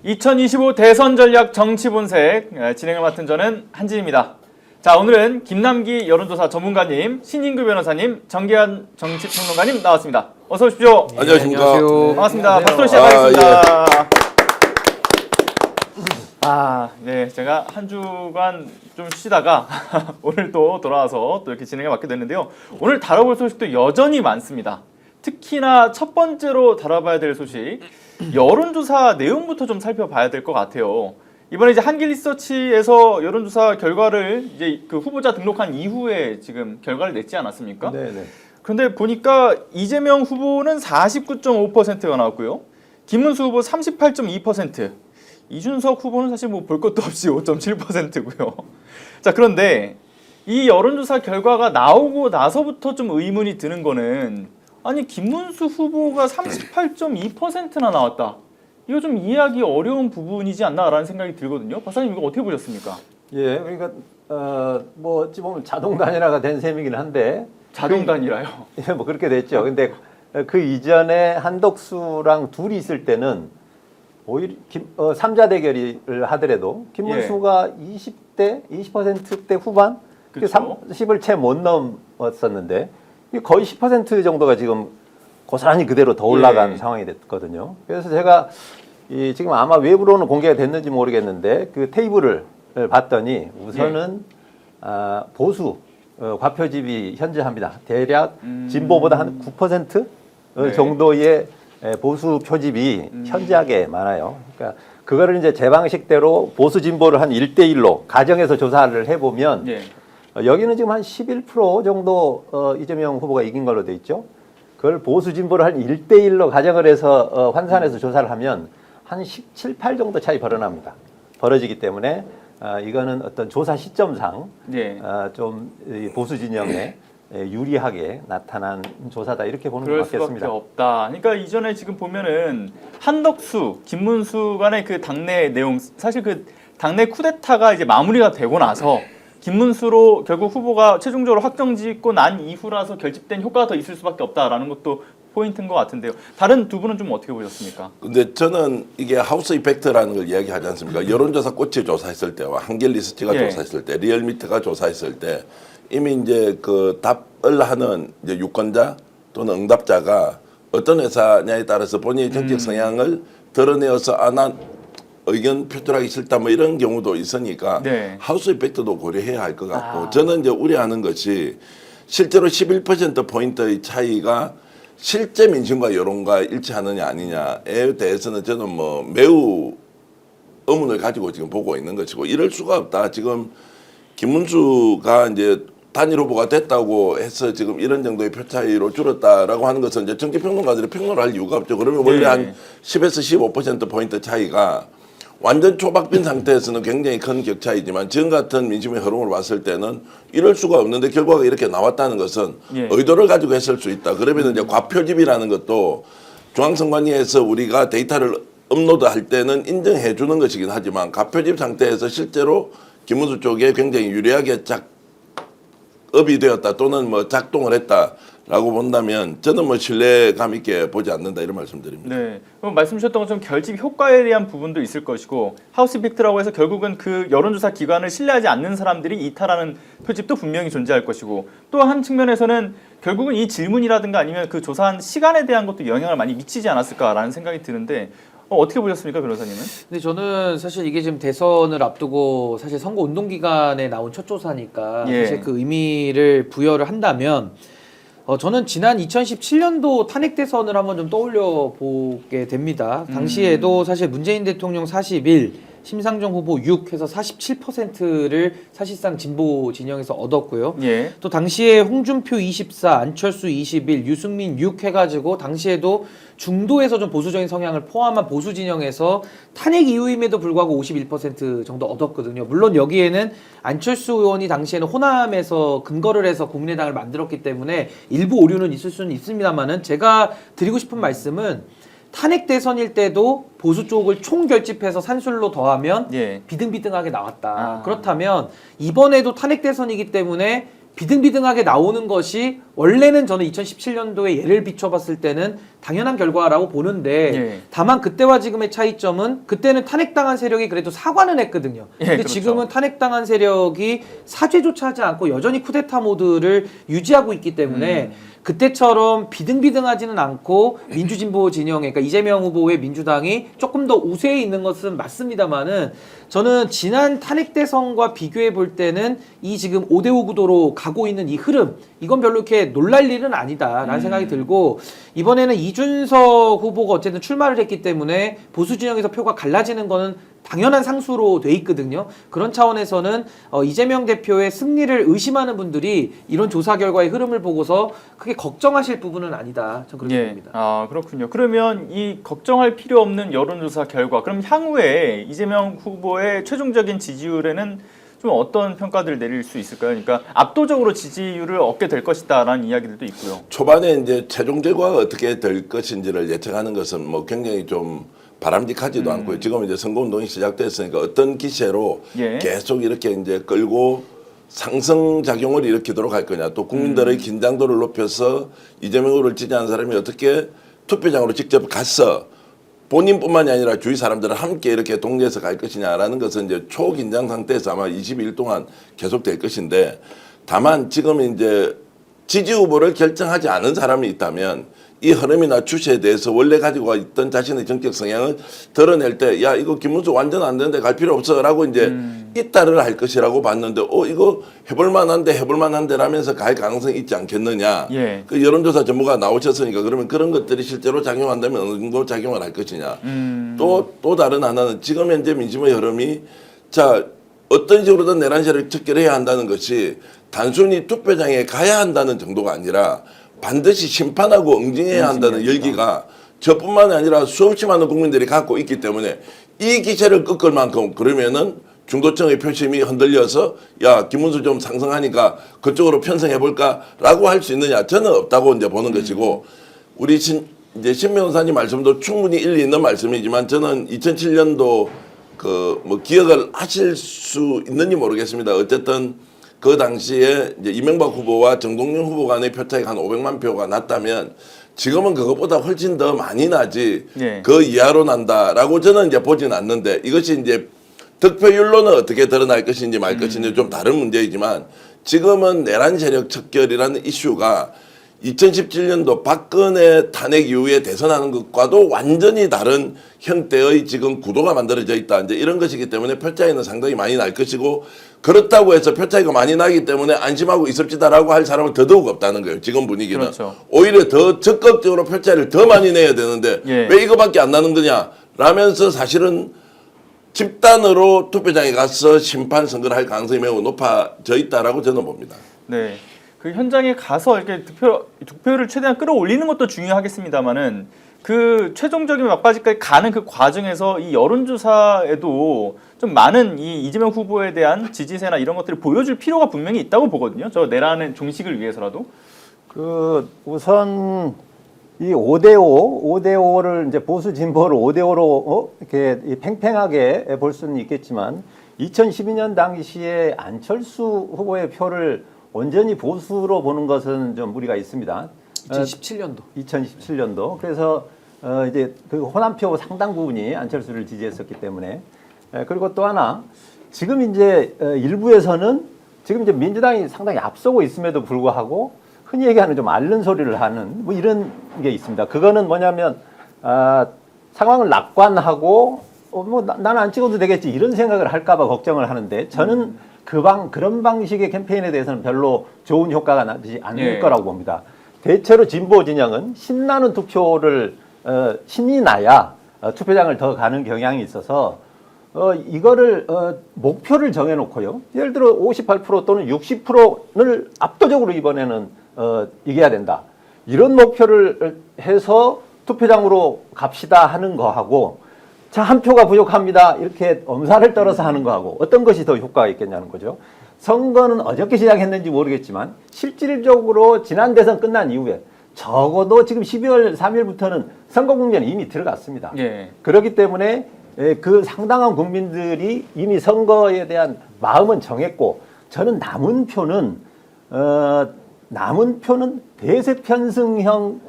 2025 대선 전략 정치 본색 진행을 맡은 저는 한진입니다. 자, 오늘은 김남기 여론조사 전문가님, 신인규 변호사님, 정기환 정치평론가님 나왔습니다. 어서 오십시오. 네, 안녕하십니까. 안녕하세요. 반갑습니다. 안녕하세요. 박수로 시작하겠습니다. 네, 제가 한 주간 좀 쉬다가 오늘 또 돌아와서 또 이렇게 진행을 맡게 됐는데요. 오늘 다뤄볼 소식도 여전히 많습니다. 특히나 첫 번째로 다뤄봐야 될 소식, 여론조사 내용부터 좀 살펴봐야 될 것 같아요. 이번에 이제 한길리서치에서 여론조사 결과를 이제 그 후보자 등록한 이후에 지금 결과를 냈지 않았습니까? 네네. 그런데 보니까 이재명 후보는 49.5%가 나왔고요. 김문수 후보 38.2%, 이준석 후보는 사실 뭐 볼 것도 없이 5.7%고요. 자, 그런데 이 여론조사 결과가 나오고 나서부터 좀 의문이 드는 거는, 아니 김문수 후보가 38.2%나 나왔다. 이거 좀 이해하기 어려운 부분이지 않나라는 생각이 들거든요. 박사님 이거 어떻게 보셨습니까? 예, 그러니까 뭐 어찌 보면 자동 단일화가 된 셈이긴 한데 자동 단일화요? 예, 뭐 그렇게 됐죠. 근데 그 이전에 한덕수랑 둘이 있을 때는 오히려 3자 대결을 하더라도 김문수가 20%대 후반, 그쵸? 30을 채 못 넘었었는데 거의 10% 정도가 지금 고스란히 그대로 더 올라간 상황이 됐거든요. 그래서 제가 지금 아마 외부로는 공개가 됐는지 모르겠는데 그 테이블을 봤더니 우선은 보수 과표집이 현저합니다. 대략 진보보다 한 9% 정도의 보수 표집이 현저하게 많아요. 그러니까 그거를 이제 제 방식대로 보수 진보를 한 1대1로 가정에서 조사를 해보면 여기는 지금 한 11% 정도 이재명 후보가 이긴 걸로 돼 있죠. 그걸 보수 진보를 한 1대1로 가정을 해서 환산해서 조사를 하면 한 17, 8 정도 차이 벌어지기 때문에 이거는 어떤 조사 시점상 좀 보수 진영에 유리하게 나타난 조사다 이렇게 보는 것 같겠습니다. 그럴 수밖에 없다. 그러니까 이전에 지금 보면은 한덕수, 김문수 간의 그 당내 내용, 사실 그 당내 쿠데타가 이제 마무리가 되고 나서 김문수로 결국 후보가 최종적으로 확정짓고 난 이후라서 결집된 효과가 더 있을 수밖에 없다라는 것도 포인트인 것 같은데요. 다른 두 분은 좀 어떻게 보셨습니까? 근데 저는 이게 하우스 이펙트라는 걸 이야기하지 않습니까? 여론조사 꽃이 조사했을 때와 한길리서치가 조사했을 때, 리얼미터가 조사했을 때 이미 이제 그 답을 하는 이제 유권자 또는 응답자가 어떤 회사냐에 따라서 본인의 정책 성향을 드러내어서 난 의견 표출하기 싫다 뭐 이런 경우도 있으니까 하우스 이펙트도 고려해야 할 것 같고 저는 이제 우려하는 것이 실제로 11%포인트의 차이가 실제 민심과 여론과 일치하느냐 아니냐에 대해서는 저는 뭐 매우 의문을 가지고 지금 보고 있는 것이고 이럴 수가 없다. 지금 김문수가 이제 단일 후보가 됐다고 해서 지금 이런 정도의 표 차이로 줄었다라고 하는 것은 이제 정치평론가들이 평론을 할 이유가 없죠. 그러면 원래 한 10에서 15%포인트 차이가 완전 초박빈 상태에서는 굉장히 큰 격차이지만 지금 같은 민심의 흐름을 봤을 때는 이럴 수가 없는데 결과가 이렇게 나왔다는 것은 의도를 가지고 했을 수 있다. 그러면 이제 과표집이라는 것도 중앙선관위에서 우리가 데이터를 업로드할 때는 인정해 주는 것이긴 하지만 과표집 상태에서 실제로 김문수 쪽에 굉장히 유리하게 업이 되었다 또는 뭐 작동을 했다라고 본다면 저는 뭐 신뢰감 있게 보지 않는다 이런 말씀드립니다. 네, 그럼 말씀 주셨던 것처럼 결집 효과에 대한 부분도 있을 것이고 하우스 이펙트라고 해서 결국은 그 여론조사 기관을 신뢰하지 않는 사람들이 이탈하는 표집도 분명히 존재할 것이고 또 한 측면에서는 결국은 이 질문이라든가 아니면 그 조사한 시간에 대한 것도 영향을 많이 미치지 않았을까라는 생각이 드는데 어떻게 보셨습니까, 변호사님은? 근데 저는 사실 이게 지금 대선을 앞두고 사실 선거 운동 기간에 나온 첫 조사니까 사실 그 의미를 부여를 한다면 저는 지난 2017년도 탄핵 대선을 한번 좀 떠올려 보게 됩니다. 당시에도 사실 문재인 대통령 41, 심상정 후보 6 해서 47%를 사실상 진보 진영에서 얻었고요. 또 당시에 홍준표 24, 안철수 21, 유승민 6 해가지고 당시에도 중도에서 좀 보수적인 성향을 포함한 보수 진영에서 탄핵 이후임에도 불구하고 51% 정도 얻었거든요. 물론 여기에는 안철수 의원이 당시에는 호남에서 근거를 해서 국민의당을 만들었기 때문에 일부 오류는 있을 수는 있습니다만은 제가 드리고 싶은 말씀은 탄핵 대선일 때도 보수 쪽을 총결집해서 산술로 더하면 비등비등하게 나왔다. 그렇다면 이번에도 탄핵 대선이기 때문에 비등비등하게 나오는 것이 원래는 저는 2017년도에 예를 비춰봤을 때는 당연한 결과라고 보는데 예. 다만 그때와 지금의 차이점은 그때는 탄핵당한 세력이 그래도 사과는 했거든요. 예, 근데 그렇죠. 지금은 탄핵당한 세력이 사죄조차 하지 않고 여전히 쿠데타 모드를 유지하고 있기 때문에 그때처럼 비등비등하지는 않고 민주진보 진영에 그러니까 이재명 후보의 민주당이 조금 더 우세에 있는 것은 맞습니다만은 저는 지난 탄핵 대선과 비교해 볼 때는 이 지금 5대5 구도로 가고 있는 이 흐름 이건 별로 이렇게 놀랄 일은 아니다라는 생각이 들고 이번에는 이준석 후보가 어쨌든 출마를 했기 때문에 보수 진영에서 표가 갈라지는 거는 당연한 상수로 돼 있거든요. 그런 차원에서는 이재명 대표의 승리를 의심하는 분들이 이런 조사 결과의 흐름을 보고서 크게 걱정하실 부분은 아니다. 전 그렇게 봅니다. 아, 그렇군요. 그러면 이 걱정할 필요 없는 여론조사 결과, 그럼 향후에 이재명 후보의 최종적인 지지율에는 좀 어떤 평가들을 내릴 수 있을까요? 그러니까 압도적으로 지지율을 얻게 될 것이다라는 이야기들도 있고요. 초반에 이제 최종 결과가 어떻게 될 것인지를 예측하는 것은 뭐 굉장히 좀 바람직하지도 않고요. 지금 이제 선거운동이 시작됐으니까 어떤 기세로 예. 계속 이렇게 이제 끌고 상승작용을 일으키도록 할 거냐. 또 국민들의 긴장도를 높여서 이재명 후보를 지지하는 사람이 어떻게 투표장으로 직접 가서 본인뿐만이 아니라 주위 사람들을 함께 이렇게 동료해서 갈 것이냐라는 것은 이제 초긴장 상태에서 아마 22일 동안 계속될 것인데 다만 지금 이제 지지 후보를 결정하지 않은 사람이 있다면 이 흐름이나 추세에 대해서 원래 가지고 있던 자신의 정책 성향을 드러낼 때 야 이거 김문수 완전 안 되는데 갈 필요 없어라고 이제 이따를 할 것이라고 봤는데 이거 해볼만한데 라면서 갈 가능성이 있지 않겠느냐. 예. 그 여론조사 전문가 나오셨으니까 그러면 그런 것들이 실제로 작용한다면 어느 정도 작용을 할 것이냐. 또 다른 하나는 지금 현재 민심의 흐름이 자 어떤 식으로든 내란세를 척결해야 한다는 것이 단순히 투표장에 가야 한다는 정도가 아니라 반드시 심판하고 응징해야 한다는 열기가 저뿐만 아니라 수없이 많은 국민들이 갖고 있기 때문에 이 기세를 꺾을 만큼 그러면은 중도층의 표심이 흔들려서 야 김문수 좀 상승하니까 그쪽으로 편성해볼까라고 할 수 있느냐 저는 없다고 이제 보는 것이고 우리 이제 신 변호사님 말씀도 충분히 일리 있는 말씀이지만 저는 2007년도 그 뭐 기억을 하실 수 있는지 모르겠습니다. 어쨌든 그 당시에 이제 이명박 후보와 정동영 후보 간의 표 차이가 한 500만 표가 났다면 지금은 그것보다 훨씬 더 많이 나지 네. 그 이하로 난다라고 저는 이제 보진 않는데 이것이 이제 득표율로는 어떻게 드러날 것인지 말 것인지 좀 다른 문제이지만 지금은 내란 세력 척결이라는 이슈가 2017년도 박근혜 탄핵 이후에 대선하는 것과도 완전히 다른 형태의 지금 구도가 만들어져 있다. 이제 이런 것이기 때문에 표 차이는 상당히 많이 날 것이고 그렇다고 해서 표 차이가 많이 나기 때문에 안심하고 있읍시다라고 할 사람은 더더욱 없다는 거예요. 지금 분위기는. 그렇죠. 오히려 더 적극적으로 표 차이를 더 많이 내야 되는데 예. 왜 이거밖에 안 나는 거냐 라면서 사실은 집단으로 투표장에 가서 심판 선거를 할 가능성이 매우 높아져 있다라고 저는 봅니다. 네. 그 현장에 가서 이렇게 득표율을 최대한 끌어올리는 것도 중요하겠습니다만은 그 최종적인 막바지까지 가는 그 과정에서 이 여론조사에도 좀 많은 이 이재명 후보에 대한 지지세나 이런 것들을 보여줄 필요가 분명히 있다고 보거든요. 저 내란의 종식을 위해서라도. 그 우선 이 5대5를 이제 보수 진보를 5대5로 이렇게 팽팽하게 볼 수는 있겠지만 2012년 당시에 안철수 후보의 표를 온전히 보수로 보는 것은 좀 무리가 있습니다. 2017년도. 2017년도. 그래서 이제 그 호남표 상당 부분이 안철수를 지지했었기 때문에 그리고 또 하나 지금 이제 일부에서는 지금 이제 민주당이 상당히 앞서고 있음에도 불구하고 흔히 얘기하는 좀 앓는 소리를 하는 뭐 이런 게 있습니다. 그거는 뭐냐면 상황을 낙관하고 뭐 나는 안 찍어도 되겠지 이런 생각을 할까봐 걱정을 하는데 저는 그런 방식의 캠페인에 대해서는 별로 좋은 효과가 나지 않을 거라고 봅니다. 대체로 진보 진영은 신나는 투표를 신이 나야 투표장을 더 가는 경향이 있어서 이거를 목표를 정해놓고요. 예를 들어 58% 또는 60%를 압도적으로 이번에는 이겨야 된다. 이런 목표를 해서 투표장으로 갑시다 하는 거하고 자, 한 표가 부족합니다. 이렇게 엄살을 떨어서 하는 거하고 어떤 것이 더 효과가 있겠냐는 거죠. 선거는 어저께 시작했는지 모르겠지만 실질적으로 지난 대선 끝난 이후에 적어도 지금 12월 3일부터는 선거 국면이 이미 들어갔습니다. 예. 그렇기 때문에 그 상당한 국민들이 이미 선거에 대한 마음은 정했고 저는 남은 표는 남은 표는 대세 편승형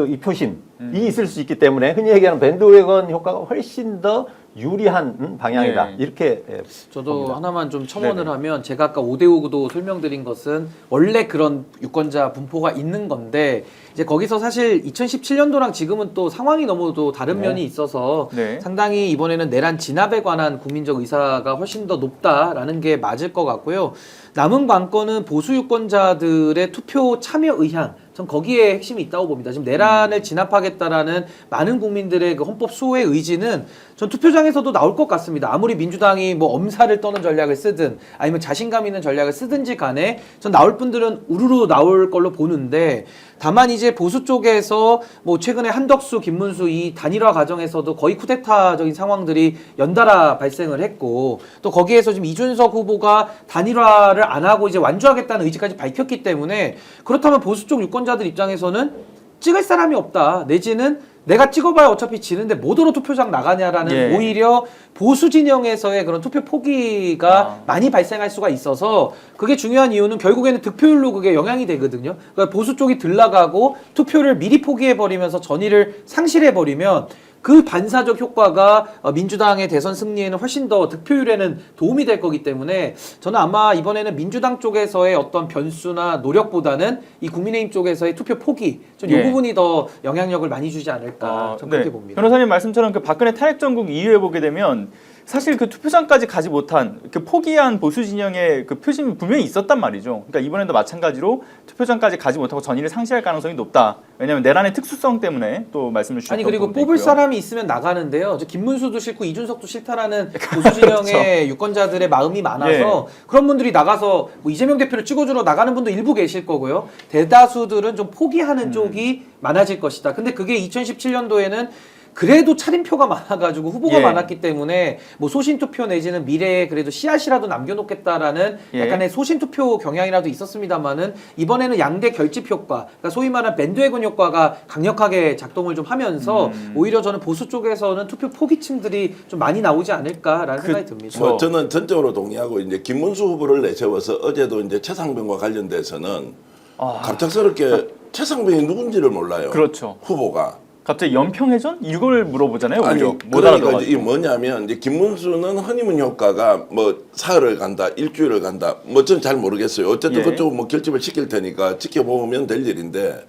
이 표심이 있을 수 있기 때문에 흔히 얘기하는 밴드웨건 효과가 훨씬 더 유리한 방향이다. 네. 이렇게 저도 봅니다. 하나만 좀 첨언을 네네. 하면 제가 아까 5대5 구도 설명드린 것은 원래 그런 유권자 분포가 있는 건데 이제 거기서 사실 2017년도랑 지금은 또 상황이 너무도 다른 네. 면이 있어서 네. 상당히 이번에는 내란 진압에 관한 국민적 의사가 훨씬 더 높다라는 게 맞을 것 같고요. 남은 관건은 보수 유권자들의 투표 참여 의향 전 거기에 핵심이 있다고 봅니다. 지금 내란을 진압하겠다라는 많은 국민들의 그 헌법 수호의 의지는 전 투표장에서도 나올 것 같습니다. 아무리 민주당이 뭐 엄살을 떠는 전략을 쓰든 아니면 자신감 있는 전략을 쓰든지 간에 전 나올 분들은 우르르 나올 걸로 보는데 다만 이제 보수 쪽에서 뭐 최근에 한덕수, 김문수 이 단일화 과정에서도 거의 쿠데타적인 상황들이 연달아 발생을 했고 또 거기에서 지금 이준석 후보가 단일화를 안 하고 이제 완주하겠다는 의지까지 밝혔기 때문에 그렇다면 보수 쪽 유권자들 입장에서는 찍을 사람이 없다. 내지는 내가 찍어봐야 어차피 지는데 뭐더러 투표장 나가냐라는 예. 오히려 보수 진영에서의 그런 투표 포기가 많이 발생할 수가 있어서 그게 중요한 이유는 결국에는 득표율로 그게 영향이 되거든요. 그러니까 보수 쪽이 들나가고 투표를 미리 포기해버리면서 전의를 상실해버리면 그 반사적 효과가 민주당의 대선 승리에는 훨씬 더 득표율에는 도움이 될 거기 때문에 저는 아마 이번에는 민주당 쪽에서의 어떤 변수나 노력보다는 이 국민의힘 쪽에서의 투표 포기 이 예. 부분이 더 영향력을 많이 주지 않을까 저는 그렇게 봅니다. 변호사님 말씀처럼 그 박근혜 탄핵 전국 이후에 보게 되면 사실 그 투표장까지 가지 못한 그 포기한 보수 진영의 그 표심이 분명히 있었단 말이죠. 그러니까 이번에도 마찬가지로 투표장까지 가지 못하고 전의를 상실할 가능성이 높다. 왜냐하면 내란의 특수성 때문에 또 말씀을 주셨던 아니 그리고 부분도 뽑을 있고요. 사람이 있으면 나가는데요. 저 김문수도 싫고 이준석도 싫다라는 보수 진영의 유권자들의 마음이 많아서 그런 분들이 나가서 뭐 이재명 대표를 찍어주러 나가는 분도 일부 계실 거고요. 대다수들은 좀 포기하는 쪽이 많아질 것이다. 근데 그게 2017년도에는 그래도 차림표가 많아가지고 후보가 예. 많았기 때문에 뭐 소신투표 내지는 미래에 그래도 씨앗이라도 남겨놓겠다라는 예. 약간의 소신투표 경향이라도 있었습니다만은 이번에는 양대 결집 효과, 그러니까 소위 말하는 밴드웨건 효과가 강력하게 작동을 좀 하면서 오히려 저는 보수 쪽에서는 투표 포기층들이 좀 많이 나오지 않을까라는 생각이 듭니다. 뭐 저는 전적으로 동의하고 이제 김문수 후보를 내세워서 어제도 이제 최상병과 관련돼서는 갑작스럽게 최상병이 누군지를 몰라요. 그렇죠. 후보가. 갑자기 연평해전 이걸 물어보잖아요. 아니 오히려 못 그러니까 알아들어가지고. 이게 뭐냐면 이제 김문수는 허니문 효과가 뭐 사흘을 간다, 일주일을 간다, 뭐 저는 잘 모르겠어요. 어쨌든 예. 그쪽 뭐 결집을 시킬 테니까 지켜보면 될 일인데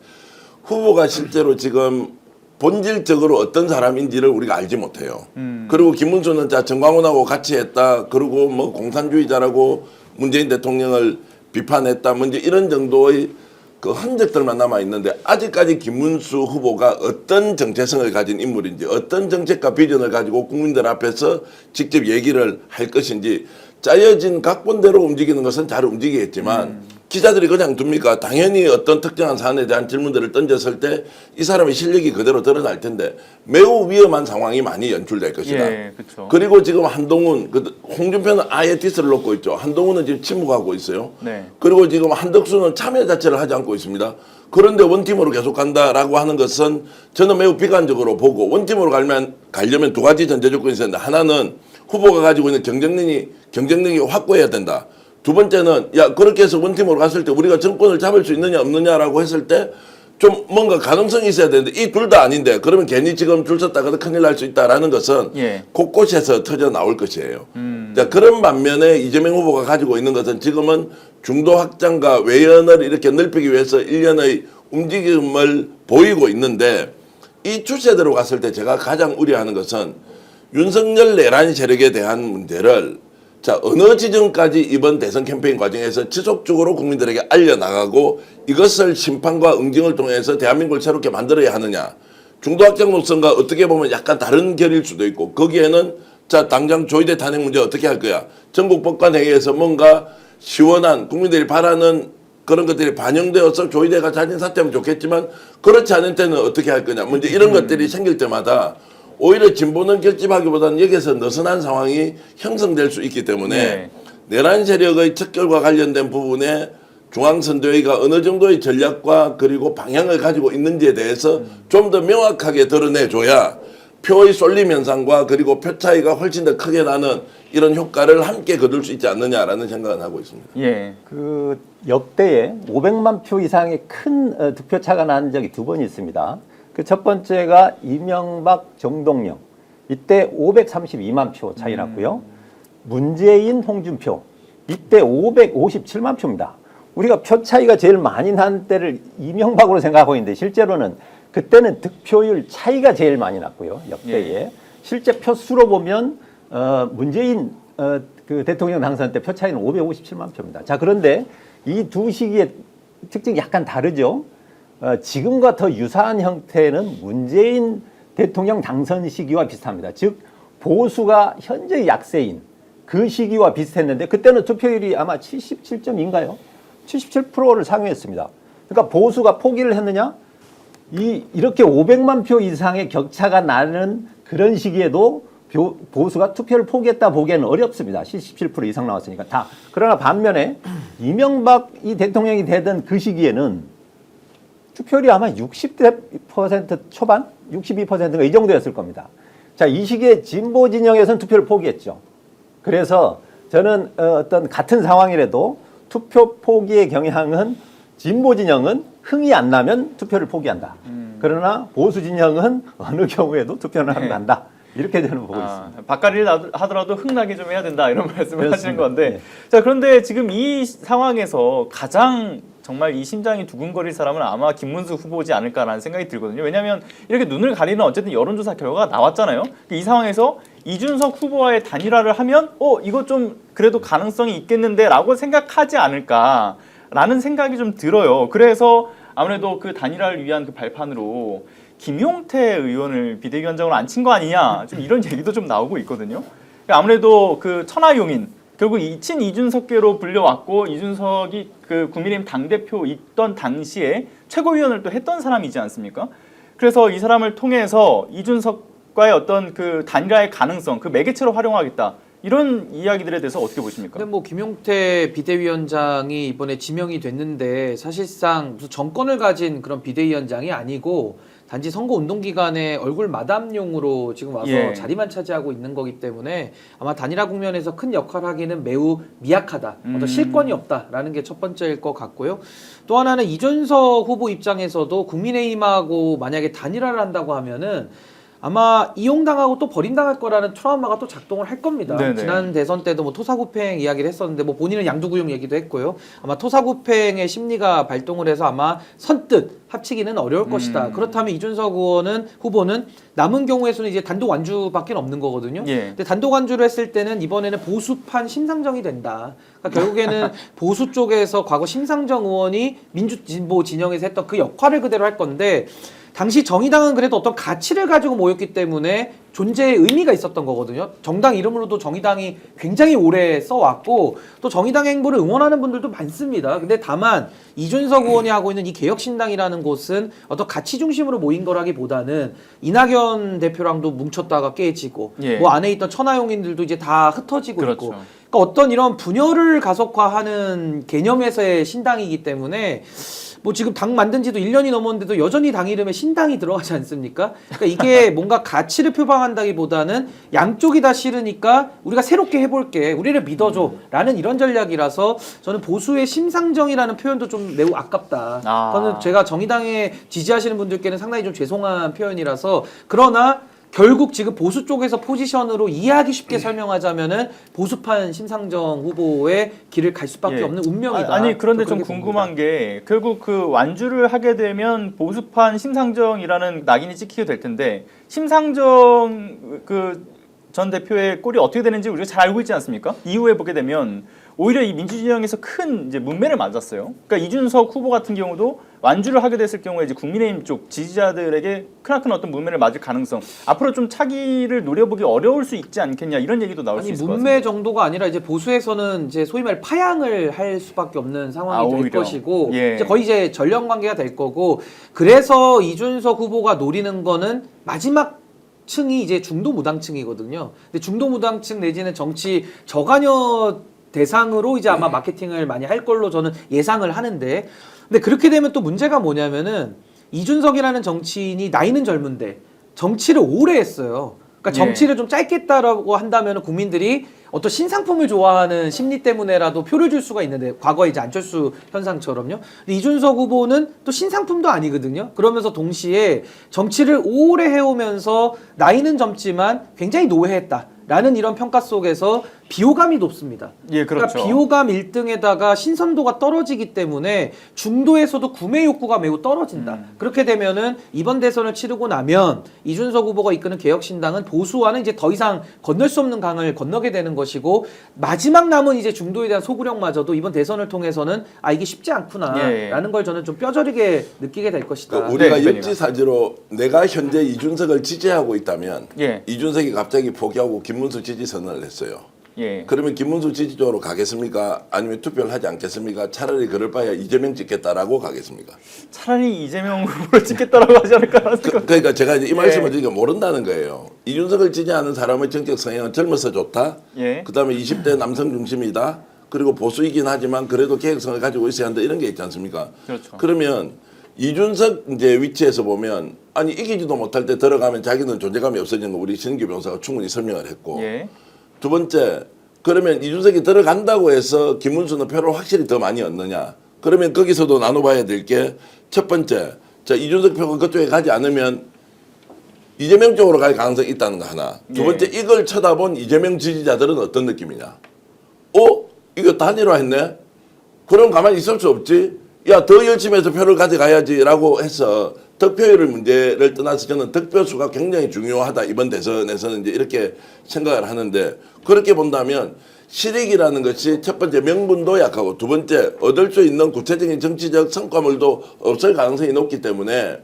후보가 실제로 지금 본질적으로 어떤 사람인지를 우리가 알지 못해요. 그리고 김문수는 자 정광훈하고 같이 했다, 그리고 뭐 공산주의자라고 문재인 대통령을 비판했다, 뭐 이제 이런 정도의 그 흔적들만 남아 있는데 아직까지 김문수 후보가 어떤 정체성을 가진 인물인지 어떤 정책과 비전을 가지고 국민들 앞에서 직접 얘기를 할 것인지 짜여진 각본대로 움직이는 것은 잘 움직이겠지만 기자들이 그냥 둡니까? 당연히 어떤 특정한 사안에 대한 질문들을 던졌을 때 이 사람의 실력이 그대로 드러날 텐데 매우 위험한 상황이 많이 연출될 것이다. 예, 그렇죠. 그리고 지금 한동훈, 홍준표는 아예 디스를 놓고 있죠. 한동훈은 지금 침묵하고 있어요. 네. 그리고 지금 한덕수는 참여 자체를 하지 않고 있습니다. 그런데 원팀으로 계속 간다라고 하는 것은 저는 매우 비관적으로 보고 원팀으로 가려면 두 가지 전제 조건이 있었는데 하나는 후보가 가지고 있는 경쟁력이 확고해야 된다. 두 번째는 야 그렇게 해서 원팀으로 갔을 때 우리가 정권을 잡을 수 있느냐 없느냐라고 했을 때 좀 뭔가 가능성이 있어야 되는데 이 둘 다 아닌데 그러면 괜히 지금 줄 섰다가 큰일 날 수 있다라는 것은 예. 곳곳에서 터져 나올 것이에요. 자, 그런 반면에 이재명 후보가 가지고 있는 것은 지금은 중도 확장과 외연을 이렇게 넓히기 위해서 일련의 움직임을 보이고 있는데 이 추세대로 갔을 때 제가 가장 우려하는 것은 윤석열 내란 세력에 대한 문제를 자, 어느 지점까지 이번 대선 캠페인 과정에서 지속적으로 국민들에게 알려나가고 이것을 심판과 응징을 통해서 대한민국을 새롭게 만들어야 하느냐. 중도 확장 노선과 어떻게 보면 약간 다른 결일 수도 있고 거기에는 자, 당장 조희대 탄핵 문제 어떻게 할 거야. 전국 법관회의에서 뭔가 시원한 국민들이 바라는 그런 것들이 반영되어서 조희대가 자진 사퇴하면 좋겠지만 그렇지 않을 때는 어떻게 할 거냐. 문제 이런 것들이 생길 때마다 오히려 진보는 결집하기보다는 여기서 느슨한 상황이 형성될 수 있기 때문에 네. 내란 세력의 척결과 관련된 부분에 중앙선대위가 어느 정도의 전략과 그리고 방향을 가지고 있는지에 대해서 좀 더 명확하게 드러내줘야 표의 쏠림 현상과 그리고 표 차이가 훨씬 더 크게 나는 이런 효과를 함께 거둘 수 있지 않느냐라는 생각은 하고 있습니다. 예. 그 역대에 500만 표 이상의 큰 득표 차가 난 적이 두 번 있습니다. 그 첫 번째가 이명박 정동영 이때 532만 표 차이 났고요. 문재인 홍준표 이때 557만 표입니다. 우리가 표 차이가 제일 많이 난 때를 이명박으로 생각하고 있는데 실제로는 그때는 득표율 차이가 제일 많이 났고요. 역대에. 예. 실제 표 수로 보면 문재인 그 대통령 당선 때 표 차이는 557만 표입니다. 자, 그런데 이 두 시기의 특징이 약간 다르죠. 지금과 더 유사한 형태는 문재인 대통령 당선 시기와 비슷합니다. 즉 보수가 현재 약세인 그 시기와 비슷했는데 그때는 투표율이 아마 77.2인가요? 77%를 상회했습니다. 그러니까 보수가 포기를 했느냐? 이렇게 500만 표 이상의 격차가 나는 그런 시기에도 보수가 투표를 포기했다 보기에는 어렵습니다. 77% 이상 나왔으니까 다. 그러나 반면에 이명박이 대통령이 되던 그 시기에는 투표율이 아마 60% 초반? 62%가 이 정도였을 겁니다. 자, 이 시기에 진보 진영에서는 투표를 포기했죠. 그래서 저는 어떤 같은 상황이라도 투표 포기의 경향은 진보 진영은 흥이 안 나면 투표를 포기한다. 그러나 보수 진영은 어느 경우에도 투표를 한다. 이렇게 저는 보고 있습니다. 바깥일 하더라도 흥나게 좀 해야 된다 이런 말씀을 그렇습니다. 하시는 건데 네. 자 그런데 지금 이 상황에서 가장 정말 이 심장이 두근거릴 사람은 아마 김문수 후보지 않을까라는 생각이 들거든요. 왜냐하면 이렇게 눈을 가리는 어쨌든 여론조사 결과가 나왔잖아요. 이 상황에서 이준석 후보와의 단일화를 하면 이거 좀 그래도 가능성이 있겠는데라고 생각하지 않을까라는 생각이 좀 들어요. 그래서 아무래도 그 단일화를 위한 그 발판으로 김용태 의원을 비대위원장으로 앉힌 거 아니냐 좀 이런 얘기도 좀 나오고 있거든요. 아무래도 그 천하용인 결국 친 이준석계로 불려왔고 이준석이 그 국민의힘 당대표 있던 당시에 최고위원을 또 했던 사람이지 않습니까? 그래서 이 사람을 통해서 이준석과의 어떤 그 단일화의 가능성 그 매개체로 활용하겠다. 이런 이야기들에 대해서 어떻게 보십니까? 근데 뭐 김용태 비대위원장이 이번에 지명이 됐는데 사실상 무슨 정권을 가진 그런 비대위원장이 아니고 단지 선거 운동 기간에 얼굴 마담용으로 지금 와서 예. 자리만 차지하고 있는 거기 때문에 아마 단일화 국면에서 큰 역할을 하기는 매우 미약하다. 어떤 실권이 없다라는 게 첫 번째일 것 같고요. 또 하나는 이준석 후보 입장에서도 국민의힘하고 만약에 단일화를 한다고 하면은 아마 이용당하고 또 버림당할 거라는 트라우마가 또 작동을 할 겁니다. 네네. 지난 대선 때도 뭐 토사구팽 이야기를 했었는데 뭐 본인은 양두구용 얘기도 했고요. 아마 토사구팽의 심리가 발동을 해서 아마 선뜻 합치기는 어려울 것이다. 그렇다면 이준석 후보는 남은 경우에서는 이제 단독 완주밖에 없는 거거든요. 예. 근데 단독 완주를 했을 때는 이번에는 보수판 심상정이 된다. 그러니까 결국에는 보수 쪽에서 과거 심상정 의원이 민주진보 진영에서 했던 그 역할을 그대로 할 건데 당시 정의당은 그래도 어떤 가치를 가지고 모였기 때문에 존재의 의미가 있었던 거거든요. 정당 이름으로도 정의당이 굉장히 오래 써왔고 또 정의당의 행보를 응원하는 분들도 많습니다. 근데 다만 이준석 의원이 하고 있는 이 개혁신당이라는 곳은 어떤 가치 중심으로 모인 거라기보다는 이낙연 대표랑도 뭉쳤다가 깨지고 예. 뭐 안에 있던 천하용인들도 이제 다 흩어지고 그렇죠. 있고 그러니까 어떤 이런 분열을 가속화하는 개념에서의 신당이기 때문에 뭐 지금 당 만든 지도 1년이 넘었는데도 여전히 당 이름에 신당이 들어가지 않습니까? 그러니까 이게 뭔가 가치를 표방한다기보다는 양쪽이 다 싫으니까 우리가 새롭게 해볼게, 우리를 믿어줘 라는 이런 전략이라서 저는 보수의 심상정이라는 표현도 좀 매우 아깝다. 저는 제가 정의당에 지지하시는 분들께는 상당히 좀 죄송한 표현이라서 그러나 결국 지금 보수 쪽에서 포지션으로 이해하기 쉽게 설명하자면은 보수판 심상정 후보의 길을 갈 수밖에 예. 없는 운명이다. 아니 그런데 좀 그렇게 궁금한 게 결국 그 완주를 하게 되면 보수판 심상정이라는 낙인이 찍히게 될 텐데 심상정 그 전 대표의 꼴이 어떻게 되는지 우리가 잘 알고 있지 않습니까? 이후에 보게 되면 오히려 이 민주진영에서 큰 이제 문매를 맞았어요. 그러니까 이준석 후보 같은 경우도 완주를 하게 됐을 경우에 이제 국민의힘 쪽 지지자들에게 크나큰 어떤 문매를 맞을 가능성, 앞으로 좀 차기를 노려보기 어려울 수 있지 않겠냐 이런 얘기도 나올 수 아니 있을 것 문매 같습니다. 정도가 아니라 이제 보수에서는 이제 소위 말 파양을 할 수밖에 없는 상황이 될 오히려. 것이고 예. 이제 거의 이제 전력 관계가 될 거고 그래서 이준석 후보가 노리는 거는 마지막 층이 이제 중도 무당층이거든요. 근데 중도 무당층 내지는 정치 저관여 대상으로 이제 아마 마케팅을 많이 할 걸로 저는 예상을 하는데 근데 그렇게 되면 또 문제가 뭐냐면은 이준석이라는 정치인이 나이는 젊은데 정치를 오래 했어요. 그러니까 정치를 좀 짧게 했다라고 한다면 국민들이 어떤 신상품을 좋아하는 심리 때문에라도 표를 줄 수가 있는데 과거에 이제 안철수 현상처럼요. 근데 이준석 후보는 또 신상품도 아니거든요. 그러면서 동시에 정치를 오래 해오면서 나이는 젊지만 굉장히 노회했다라는 이런 평가 속에서 비호감이 높습니다. 예, 그렇죠. 그러니까 비호감 1등에다가 신선도가 떨어지기 때문에 중도에서도 구매 욕구가 매우 떨어진다. 그렇게 되면은 이번 대선을 치르고 나면 이준석 후보가 이끄는 개혁신당은 보수와는 이제 더 이상 건널 수 없는 강을 건너게 되는 것이고 마지막 남은 이제 중도에 대한 소구력마저도 이번 대선을 통해서는 아 이게 쉽지 않구나라는 걸 저는 좀 뼈저리게 느끼게 될 것이다. 우리가 네, 역지사지로 내가 현재 이준석을 지지하고 있다면 예. 이준석이 갑자기 포기하고 김문수 지지 선언을 했어요. 예. 그러면 김문수 지지 쪽으로 가겠습니까? 아니면 투표를 하지 않겠습니까? 차라리 그럴 바에야 이재명 찍겠다라고 가겠습니까? 차라리 이재명 후보를 찍겠다라고 하지 않을까라는 생각. 그러니까 제가 이제 이 말씀을 드리니까 모른다는 거예요. 이준석을 지지하는 사람의 정책 성향은 젊어서 좋다. 예. 그다음에 20대 남성 중심이다. 그리고 보수이긴 하지만 그래도 개혁성을 가지고 있어야 한다. 이런 게 있지 않습니까? 그렇죠. 그러면 이준석 이제 위치에서 보면 아니 이기지도 못할 때 들어가면 자기는 존재감이 없어지는 거 우리 신규 변호사가 충분히 설명을 했고 예. 두 번째 그러면 이준석이 들어간다고 해서 김문수는 표를 확실히 더 많이 얻느냐? 그러면 거기서도 나눠봐야 될 게 첫 번째, 자 이준석 표가 그쪽에 가지 않으면 이재명 쪽으로 갈 가능성이 있다는 거 하나. 두 번째 이걸 쳐다본 이재명 지지자들은 어떤 느낌이냐? 이거 단일화했네? 그럼 가만히 있을 수 없지? 야 더 열심히 해서 표를 가져가야지라고 해서 득표율 문제를 떠나서 저는 득표수가 굉장히 중요하다. 이번 대선에서는 이제 이렇게 생각을 하는데 그렇게 본다면 실익이라는 것이 첫 번째 명분도 약하고 두 번째 얻을 수 있는 구체적인 정치적 성과물도 없을 가능성이 높기 때문에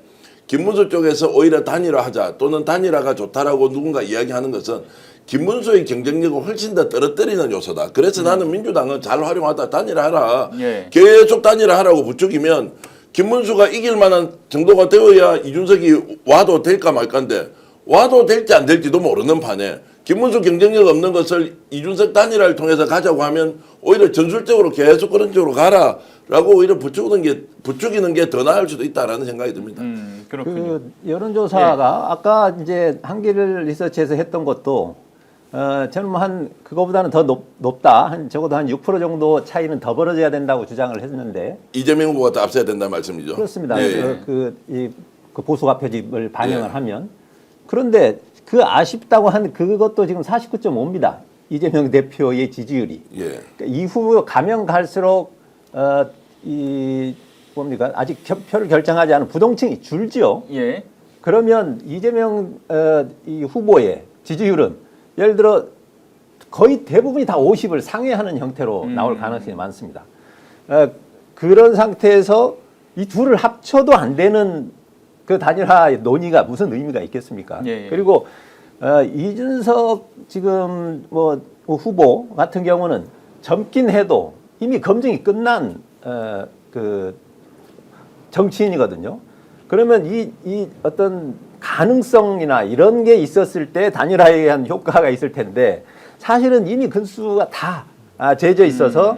김문수 쪽에서 오히려 단일화하자 또는 단일화가 좋다라고 누군가 이야기하는 것은 김문수의 경쟁력을 훨씬 더 떨어뜨리는 요소다. 그래서 나는 민주당은 잘 활용하다 단일화하라. 예. 계속 단일화하라고 부추기면 김문수가 이길 만한 정도가 되어야 이준석이 와도 될까 말까인데 와도 될지 안 될지도 모르는 판에 김문수 경쟁력 없는 것을 이준석 단일화를 통해서 가자고 하면 오히려 전술적으로 계속 그런 쪽으로 가라라고 오히려 부추기는 게 더 나을 수도 있다라는 생각이 듭니다. 그렇군요. 그 여론조사가 아까 이제 한길 리서치에서 했던 것도 저는 뭐 한 그거보다는 더 높다. 한 적어도 한 6% 정도 차이는 더 벌어져야 된다고 주장을 했는데 이재명 후보가 더 앞서야 된다는 말씀이죠. 그렇습니다. 예. 그 보수가 표집을 반영을 하면 그런데 그 아쉽다고 한 그것도 지금 49.5입니다. 이재명 대표의 지지율이. 예. 그러니까 이 후보 가면 갈수록 이 뭡니까 아직 표를 결정하지 않은 부동층이 줄지요. 예. 그러면 이재명 이 후보의 지지율은 예를 들어 거의 대부분이 다 50을 상회하는 형태로 나올 가능성이 많습니다. 그런 상태에서 이 둘을 합쳐도 안 되는 그 단일화 논의가 무슨 의미가 있겠습니까? 예. 그리고 이준석 지금 뭐 후보 같은 경우는 젊긴 해도 이미 검증이 끝난 그 정치인이거든요. 그러면 이 어떤 가능성이나 이런 게 있었을 때 단일화에 의한 효과가 있을 텐데 사실은 이미 근수가 다 재져 있어서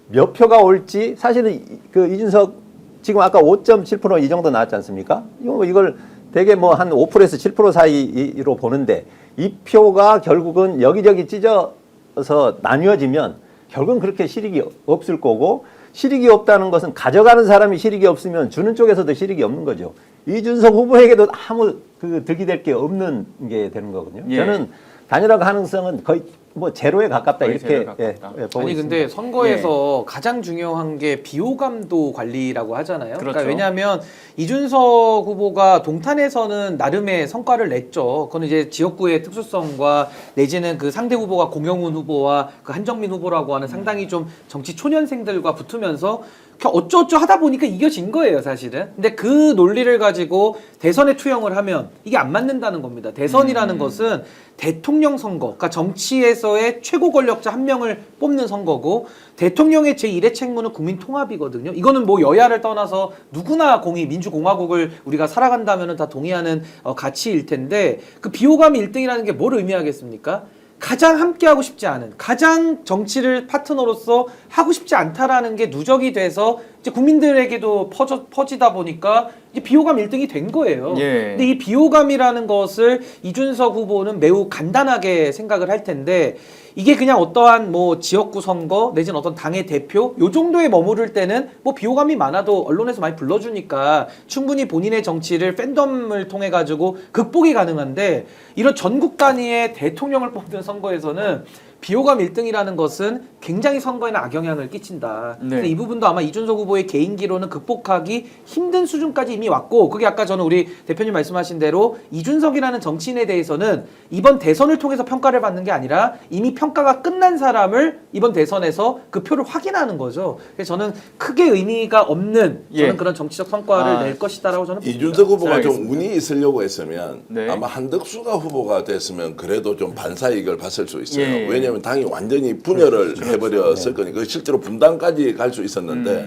몇 표가 올지 사실은 그 이준석 지금 아까 5.7% 이 정도 나왔지 않습니까? 이걸 되게 뭐 한 5%에서 7% 사이로 보는데 이 표가 결국은 여기저기 찢어서 나뉘어지면 결국은 그렇게 실익이 없을 거고 실익이 없다는 것은 가져가는 사람이 실익이 없으면 주는 쪽에서도 실익이 없는 거죠. 이준석 후보에게도 아무 득이 될 게 없는 게 되는 거거든요. 예. 저는 단일화 가능성은 거의 뭐 제로에 가깝다 거의 이렇게 제로에 가깝다. 보고 아니 있습니다. 근데 선거에서 가장 중요한 게 비호감도 관리라고 하잖아요. 그렇죠. 그러니까 왜냐하면 이준석 후보가 동탄에서는 나름의 성과를 냈죠. 그건 이제 지역구의 특수성과 내지는 그 상대 후보가 공영훈 후보와 그 한정민 후보라고 하는 상당히 좀 정치 초년생들과 붙으면서 어쩌어쩌 하다 보니까 이겨진 거예요, 사실은. 근데 그 논리를 가지고 대선에 투영을 하면 이게 안 맞는다는 겁니다. 대선이라는 것은 대통령 선거, 그러니까 정치에서의 최고 권력자 한 명을 뽑는 선거고 대통령의 제1의 책무는 국민 통합이거든요. 이거는 뭐 여야를 떠나서 누구나 민주공화국을 우리가 살아간다면 다 동의하는 가치일 텐데 그 비호감이 1등이라는 게 뭘 의미하겠습니까? 가장 함께하고 싶지 않은, 가장 정치를 파트너로서 하고 싶지 않다라는 게 누적이 돼서 이제 국민들에게도 퍼지다 보니까 이제 비호감 1등이 된 거예요. 예. 근데 이 비호감이라는 것을 이준석 후보는 매우 간단하게 생각을 할 텐데 이게 그냥 어떠한 뭐 지역구 선거 내지는 어떤 당의 대표 요 정도에 머무를 때는 뭐 비호감이 많아도 언론에서 많이 불러주니까 충분히 본인의 정치를 팬덤을 통해 가지고 극복이 가능한데 이런 전국 단위의 대통령을 뽑는 선거에서는 비호감 1등이라는 것은 굉장히 선거에는 악영향을 끼친다. 네. 그래서 이 부분도 아마 이준석 후보의 개인기로는 극복하기 힘든 수준까지 이미 왔고 그게 아까 저는 우리 대표님 말씀하신 대로 이준석이라는 정치인에 대해서는 이번 대선을 통해서 평가를 받는 게 아니라 이미 평가가 끝난 사람을 이번 대선에서 그 표를 확인하는 거죠. 그래서 저는 크게 의미가 없는 저는 예. 그런 정치적 성과를 낼 것이다라고 저는 봅니다. 이준석 후보가 좀 알겠습니다. 운이 있으려고 했으면 네. 아마 한덕수가 후보가 됐으면 그래도 좀 반사이익을 봤을 수 있어요. 예. 왜냐하면 당이 완전히 분열을 해버렸을 거니까 실제로 분당까지 갈 수 있었는데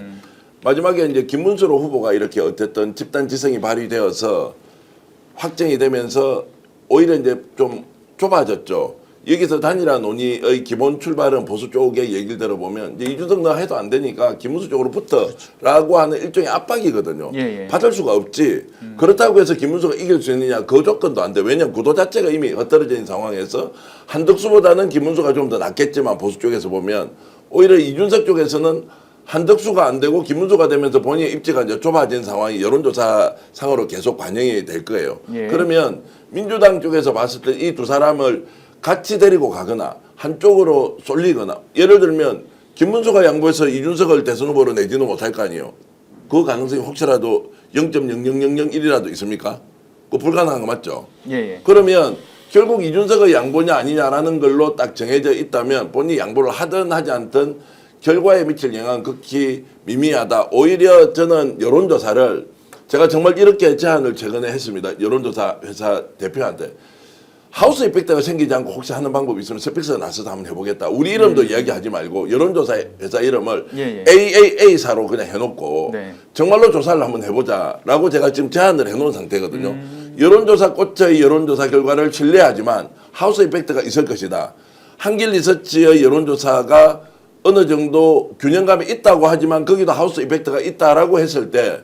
마지막에 이제 김문수 후보가 이렇게 어쨌든 집단 지성이 발휘되어서 확정이 되면서 오히려 이제 좀 좁아졌죠. 여기서 단일화 논의의 기본 출발은 보수 쪽의 얘기를 들어보면 이제 이준석 너 해도 안 되니까 김문수 쪽으로 붙어라고 하는 일종의 압박이거든요. 예, 예. 받을 수가 없지. 그렇다고 해서 김문수가 이길 수 있느냐 그 조건도 안 돼. 왜냐하면 구도 자체가 이미 흩어져 있는 상황에서 한덕수보다는 김문수가 좀 더 낫겠지만 보수 쪽에서 보면 오히려 이준석 쪽에서는 한덕수가 안 되고 김문수가 되면서 본인의 입지가 이제 좁아진 상황이 여론조사 상으로 계속 반영이 될 거예요. 예. 그러면 민주당 쪽에서 봤을 때 이 두 사람을 같이 데리고 가거나 한쪽으로 쏠리거나 예를 들면 김문수가 양보해서 이준석을 대선 후보로 내지는 못할 거 아니에요. 그 가능성이 혹시라도 0.00001이라도 있습니까? 그거 불가능한 거 맞죠? 예, 예. 그러면 결국 이준석의 양보냐 아니냐라는 걸로 딱 정해져 있다면 본인이 양보를 하든 하지 않든 결과에 미칠 영향은 극히 미미하다. 오히려 저는 여론조사를 제가 정말 이렇게 제안을 최근에 했습니다. 여론조사 회사 대표한테. 하우스 이펙트가 생기지 않고 혹시 하는 방법이 있으면 스픽스가 나서서 한번 해보겠다. 우리 이름도 이야기하지 말고 여론조사 회사 이름을 예, 예. AAA사로 그냥 해놓고 네. 정말로 조사를 한번 해보자라고 제가 지금 제안을 해놓은 상태거든요. 여론조사 꽃의 여론조사 결과를 신뢰하지만 하우스 이펙트가 있을 것이다. 한길 리서치의 여론조사가 어느 정도 균형감이 있다고 하지만 거기도 하우스 이펙트가 있다라고 했을 때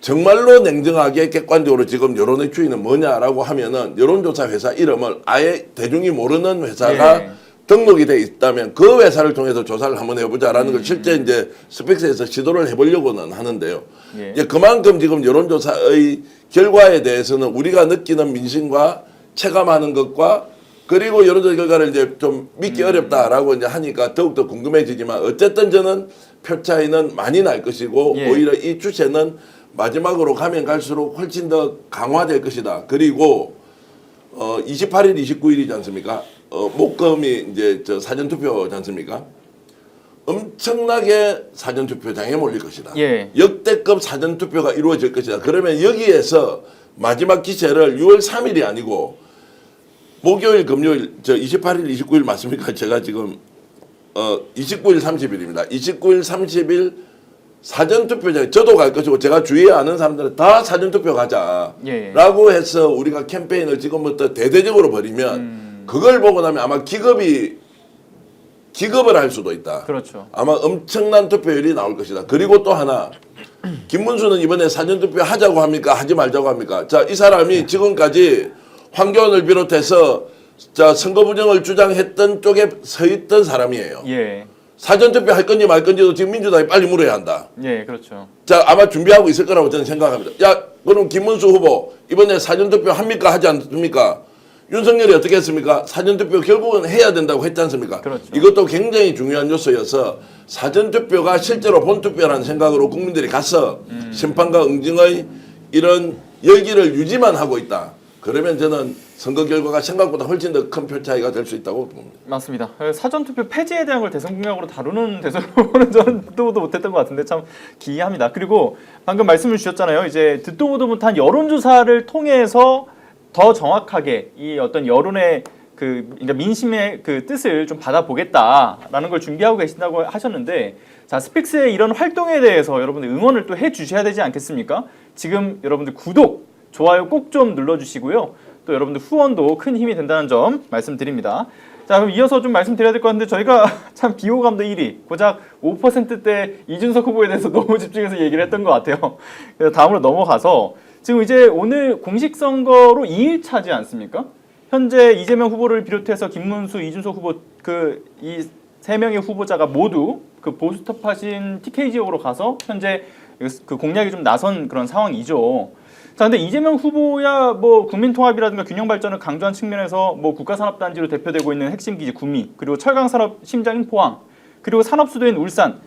정말로 냉정하게 객관적으로 지금 여론의 추이는 뭐냐라고 하면은 여론조사 회사 이름을 아예 대중이 모르는 회사가 예. 등록이 돼 있다면 그 회사를 통해서 조사를 한번 해보자라는 걸 실제 이제 스펙스에서 시도를 해보려고는 하는데요. 예. 이제 그만큼 지금 여론조사의 결과에 대해서는 우리가 느끼는 민심과 체감하는 것과 그리고 여론조사 결과를 이제 좀 믿기 어렵다라고 이제 하니까 더욱더 궁금해지지만 어쨌든 저는 표 차이는 많이 날 것이고 예. 오히려 이 추세는 마지막으로 가면 갈수록 훨씬 더 강화될 것이다. 그리고 28일, 29일이지 않습니까? 목금이 이제 저 사전투표지 않습니까? 엄청나게 사전투표장에 몰릴 것이다. 예. 역대급 사전투표가 이루어질 것이다. 그러면 여기에서 마지막 기세를 6월 3일이 아니고 목요일, 금요일, 28일, 29일 맞습니까? 제가 지금 29일, 30일입니다. 29일, 30일 사전투표장에 저도 갈 것이고 제가 주위에 아는 사람들은 다 사전투표 가자라고 예. 해서 우리가 캠페인을 지금부터 대대적으로 벌이면 그걸 보고 나면 아마 기겁을 할 수도 있다. 그렇죠. 아마 엄청난 투표율이 나올 것이다. 그리고 또 하나 김문수는 이번에 사전투표 하자고 합니까? 하지 말자고 합니까? 자, 이 사람이 지금까지 황교안을 비롯해서 자 선거 부정을 주장했던 쪽에 서 있던 사람이에요. 예. 사전투표 할 건지 말 건지도 지금 민주당이 빨리 물어야 한다. 예, 그렇죠. 자, 아마 준비하고 있을 거라고 저는 생각합니다. 야, 그럼 김문수 후보 이번에 사전투표 합니까? 하지 않습니까? 윤석열이 어떻게 했습니까? 사전투표 결국은 해야 된다고 했지 않습니까? 그렇죠. 이것도 굉장히 중요한 요소여서 사전투표가 실제로 본투표라는 생각으로 국민들이 가서 심판과 응징의 이런 열기를 유지만 하고 있다. 그러면 저는 선거 결과가 생각보다 훨씬 더 큰 표 차이가 될 수 있다고 봅니다. 맞습니다. 사전투표 폐지에 대한 걸 대선 공약으로 다루는 대선 후보는 저는 듣도 보도 못했던 것 같은데 참 기이합니다. 그리고 방금 말씀을 주셨잖아요. 이제 듣도 보도 못한 여론조사를 통해서 더 정확하게 이 어떤 여론의 그러니까 민심의 그 뜻을 좀 받아보겠다라는 걸 준비하고 계신다고 하셨는데, 자 스픽스의 이런 활동에 대해서 여러분들 응원을 또 해주셔야 되지 않겠습니까? 지금 여러분들 구독, 좋아요 꼭 좀 눌러주시고요. 또 여러분들 후원도 큰 힘이 된다는 점 말씀드립니다. 자, 그럼 이어서 좀 말씀드려야 될 것 같은데 저희가 참 비호감도 1위, 고작 5%대 이준석 후보에 대해서 너무 집중해서 얘기를 했던 것 같아요. 그래서 다음으로 넘어가서 지금 이제 오늘 공식 선거로 2일차지 않습니까? 현재 이재명 후보를 비롯해서 김문수, 이준석 후보 이 세 명의 후보자가 모두 그 보수톱하신 TK 지역으로 가서 현재 그 공략이 좀 나선 그런 상황이죠. 자, 근데 이재명 후보야 뭐 국민통합이라든가 균형 발전을 강조한 측면에서 뭐 국가산업단지로 대표되고 있는 핵심 기지 구미, 그리고 철강산업 심장인 포항, 그리고 산업수도인 울산,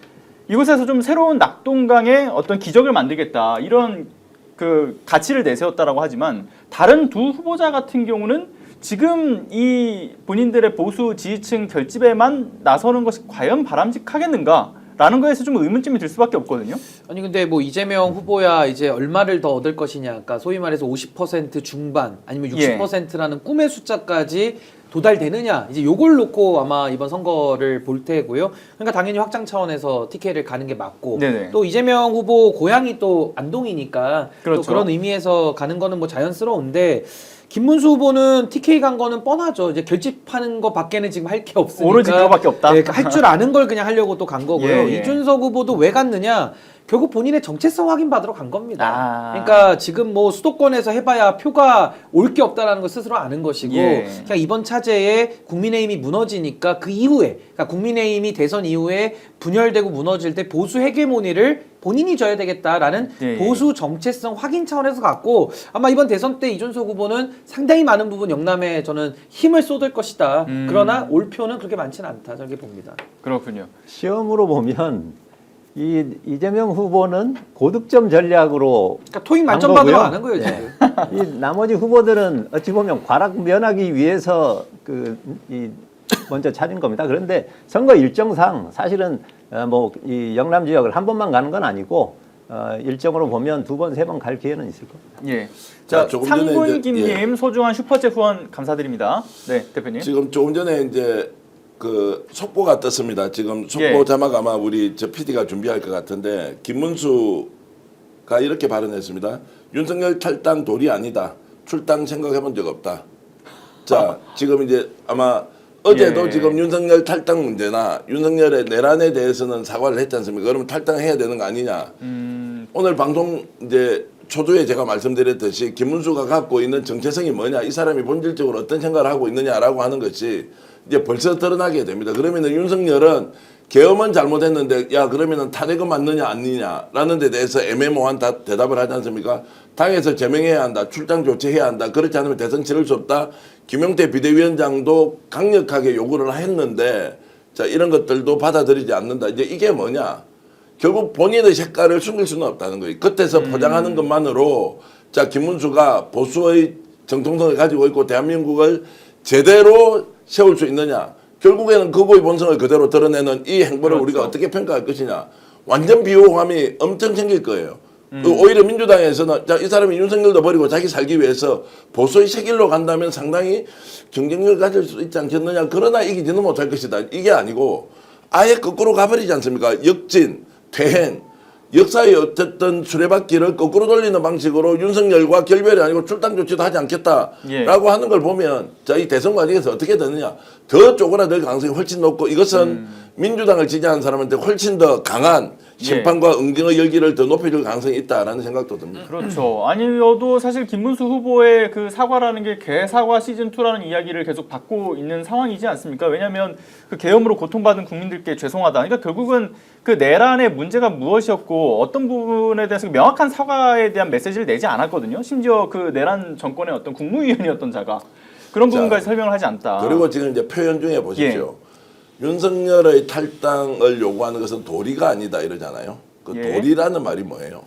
이곳에서 좀 새로운 낙동강의 어떤 기적을 만들겠다 이런 그 가치를 내세웠다라고 하지만 다른 두 후보자 같은 경우는 지금 이 본인들의 보수 지지층 결집에만 나서는 것이 과연 바람직하겠는가라는 거에서 좀 의문점이 들 수밖에 없거든요. 아니 근데 뭐 이재명 후보야 이제 얼마를 더 얻을 것이냐, 그러니까 소위 말해서 50% 중반 아니면 60%라는 꿈의 숫자까지 도달되느냐, 이제 요걸 놓고 아마 이번 선거를 볼 테고요. 그러니까 당연히 확장 차원에서 TK를 가는 게 맞고, 네네. 또 이재명 후보 고향이 또 안동이니까 그렇죠. 또 그런 의미에서 가는 거는 뭐 자연스러운데, 김문수 후보는 TK 간 거는 뻔하죠. 이제 결집하는 거 밖에는 지금 할 게 없으니까. 오로지 그거밖에 없다. 네, 할 줄 아는 걸 그냥 하려고 또 간 거고요. 예, 예. 이준석 후보도 왜 갔느냐? 결국 본인의 정체성 확인 받으러 간 겁니다. 아. 그러니까 지금 뭐 수도권에서 해봐야 표가 올 게 없다라는 걸 스스로 아는 것이고, 예. 그냥 이번 차제에 국민의힘이 무너지니까 그 이후에, 그러니까 국민의힘이 대선 이후에 분열되고 무너질 때 보수 헤게모니를 본인이 져야 되겠다라는 예. 보수 정체성 확인 차원에서 갔고, 아마 이번 대선 때 이준석 후보는 상당히 많은 부분 영남에 저는 힘을 쏟을 것이다. 그러나 올 표는 그렇게 많지는 않다, 저렇게 봅니다. 그렇군요. 시험으로 보면 이재명 후보는 고득점 전략으로 그러니까 토익 간 만점 받으러 거고요. 가는 거예요, 지금. 이 나머지 후보들은 어찌 보면 과락 면하기 위해서 먼저 찾은 겁니다. 그런데 선거 일정상 사실은 뭐 이 영남 지역을 한 번만 가는 건 아니고 일정으로 보면 두 번, 세 번 갈 기회는 있을 겁니다. 예. 자, 자, 조금 전에 상군김님 소중한 슈퍼챗 후원 감사드립니다. 네, 대표님. 지금 조금 전에 이제 그 속보가 떴습니다. 지금 속보 예. 자막 아마 우리 저 PD가 준비할 것 같은데, 김문수가 이렇게 발언했습니다. 윤석열 탈당 도리 아니다. 출당 생각해 본 적 없다. 자, 지금 이제 아마 어제도 예. 지금 윤석열 탈당 문제나 윤석열의 내란에 대해서는 사과를 했지 않습니까? 그러면 탈당해야 되는 거 아니냐. 오늘 방송 이제 초두에 제가 말씀드렸듯이 김문수가 갖고 있는 정체성이 뭐냐, 이 사람이 본질적으로 어떤 생각을 하고 있느냐라고 하는 것이 이제 벌써 드러나게 됩니다. 그러면은 윤석열은 계엄은 잘못했는데 야 그러면은 탄핵은 맞느냐 아니냐라는 데 대해서 애매모호한 대답을 하지 않습니까? 당에서 제명해야 한다, 출당 조치해야 한다, 그렇지 않으면 대선 치를 수 없다. 김용태 비대위원장도 강력하게 요구를 했는데, 자 이런 것들도 받아들이지 않는다. 이제 이게 뭐냐? 결국 본인의 색깔을 숨길 수는 없다는 거예요. 겉에서 포장하는 것만으로 자 김문수가 보수의 정통성을 가지고 있고 대한민국을 제대로 세울 수 있느냐. 결국에는 그거의 본성을 그대로 드러내는 이 행보를 그렇죠. 우리가 어떻게 평가할 것이냐. 완전 비호감이 엄청 생길 거예요. 오히려 민주당에서는 자, 이 사람이 윤석열도 버리고 자기 살기 위해서 보수의 색일로 간다면 상당히 경쟁력을 가질 수 있지 않겠느냐. 그러나 이기지는 못할 것이다. 이게 아니고 아예 거꾸로 가버리지 않습니까? 역진, 퇴행, 역사의 어쨌든 수레바퀴를 거꾸로 돌리는 방식으로 윤석열과 결별이 아니고 출당 조치도 하지 않겠다라고 예. 하는 걸 보면 자, 이 대선 과정에서 어떻게 되느냐. 더 쪼그라들 가능성이 훨씬 높고, 이것은 민주당을 지지하는 사람한테 훨씬 더 강한 심판과 응징의 열기를 더 높여줄 가능성이 있다라는 생각도 듭니다. 그렇죠. 아니어도 사실 김문수 후보의 그 사과라는 게 개사과 시즌2라는 이야기를 계속 받고 있는 상황이지 않습니까? 왜냐하면 그 계엄으로 고통받은 국민들께 죄송하다. 그러니까 결국은 그 내란의 문제가 무엇이었고 어떤 부분에 대해서 명확한 사과에 대한 메시지를 내지 않았거든요. 심지어 그 내란 정권의 어떤 국무위원이었던 자가 그런 부분까지 설명을 하지 않다. 그리고 지금 이제 표현 중에 보십시오. 윤석열의 탈당을 요구하는 것은 도리가 아니다 이러잖아요. 그 예. 도리라는 말이 뭐예요?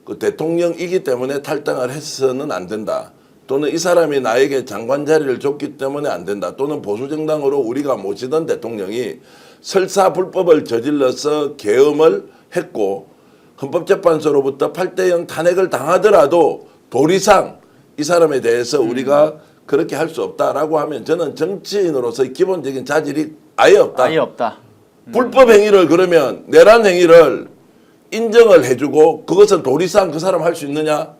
그 대통령이기 때문에 탈당을 해서는 안 된다. 또는 이 사람이 나에게 장관 자리를 줬기 때문에 안 된다. 또는 보수정당으로 우리가 모시던 대통령이 설사 불법을 저질러서 계엄을 했고 헌법재판소로부터 8대0 탄핵을 당하더라도 도리상 이 사람에 대해서 우리가 그렇게 할 수 없다라고 하면 저는 정치인으로서의 기본적인 자질이 아예 없다. 아예 없다. 불법 행위를 그러면 내란 행위를 인정을 해주고 그것은 도리상 그 사람 할 수 있느냐?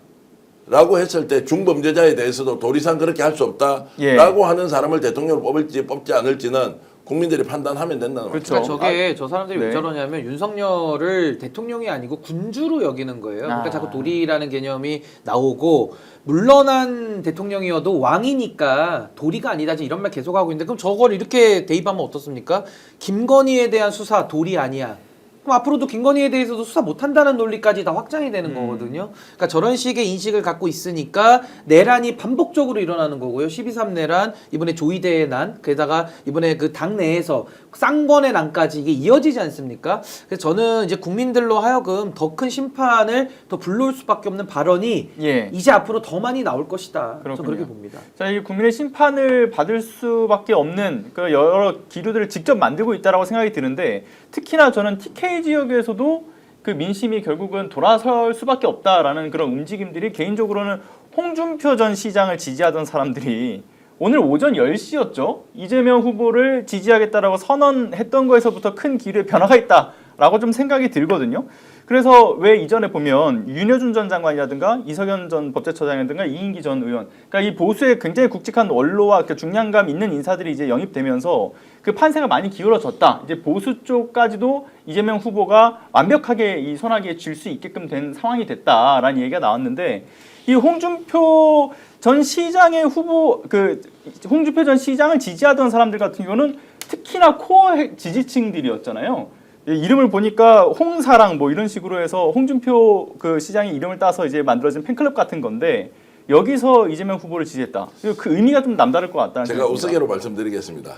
라고 했을 때 중범죄자에 대해서도 도리상 그렇게 할 수 없다라고 예. 하는 사람을 대통령으로 뽑을지 뽑지 않을지는 국민들이 판단하면 된다는 거죠. 그렇죠. 그러니까 저게 저 사람들이 네. 왜 저러냐면 윤석열을 대통령이 아니고 군주로 여기는 거예요. 그러니까 아. 자꾸 도리라는 개념이 나오고 물러난 대통령이어도 왕이니까 도리가 아니다 이런 말 계속하고 있는데 그럼 저걸 이렇게 대입하면 어떻습니까? 김건희에 대한 수사 도리 아니야. 그럼 앞으로도 김건희에 대해서도 수사 못한다는 논리까지 다 확장이 되는 거거든요. 그러니까 저런 식의 인식을 갖고 있으니까 내란이 반복적으로 일어나는 거고요. 12.3 내란, 이번에 조이대의 난, 게다가 이번에 그 당 내에서 쌍권의 난까지 이게 이어지지 않습니까? 그래서 저는 이제 국민들로 하여금 더 큰 심판을 더 불러올 수밖에 없는 발언이 예. 이제 앞으로 더 많이 나올 것이다. 저는 그렇군요. 그렇게 봅니다. 자, 이 국민의 심판을 받을 수밖에 없는 그 여러 기류들을 직접 만들고 있다라고 생각이 드는데 특히나 저는 TK 지역에서도 그 민심이 결국은 돌아설 수밖에 없다라는 그런 움직임들이 개인적으로는 홍준표 전 시장을 지지하던 사람들이 오늘 오전 10시였죠. 이재명 후보를 지지하겠다라고 선언했던 거에서부터 큰 기류의 변화가 있다라고 좀 생각이 들거든요. 그래서 왜 이전에 보면 윤여준 전 장관이라든가 이석연 전 법제처장이라든가 이인기 전 의원, 그러니까 이 보수의 굉장히 굵직한 원로와 그 중량감 있는 인사들이 이제 영입되면서 그 판세가 많이 기울어졌다. 이제 보수 쪽까지도 이재명 후보가 완벽하게 이 손아귀에 쥘 수 있게끔 된 상황이 됐다라는 얘기가 나왔는데 이 홍준표 전 시장의 후보, 그 홍준표 전 시장을 지지하던 사람들 같은 경우는 특히나 코어 지지층들이었잖아요. 이름을 보니까 홍사랑 뭐 이런 식으로 해서 홍준표 그 시장의 이름을 따서 이제 만들어진 팬클럽 같은 건데 여기서 이재명 후보를 지지했다. 그 의미가 좀 남다를 것 같다는 제가 생각입니다. 우스개로 말씀드리겠습니다.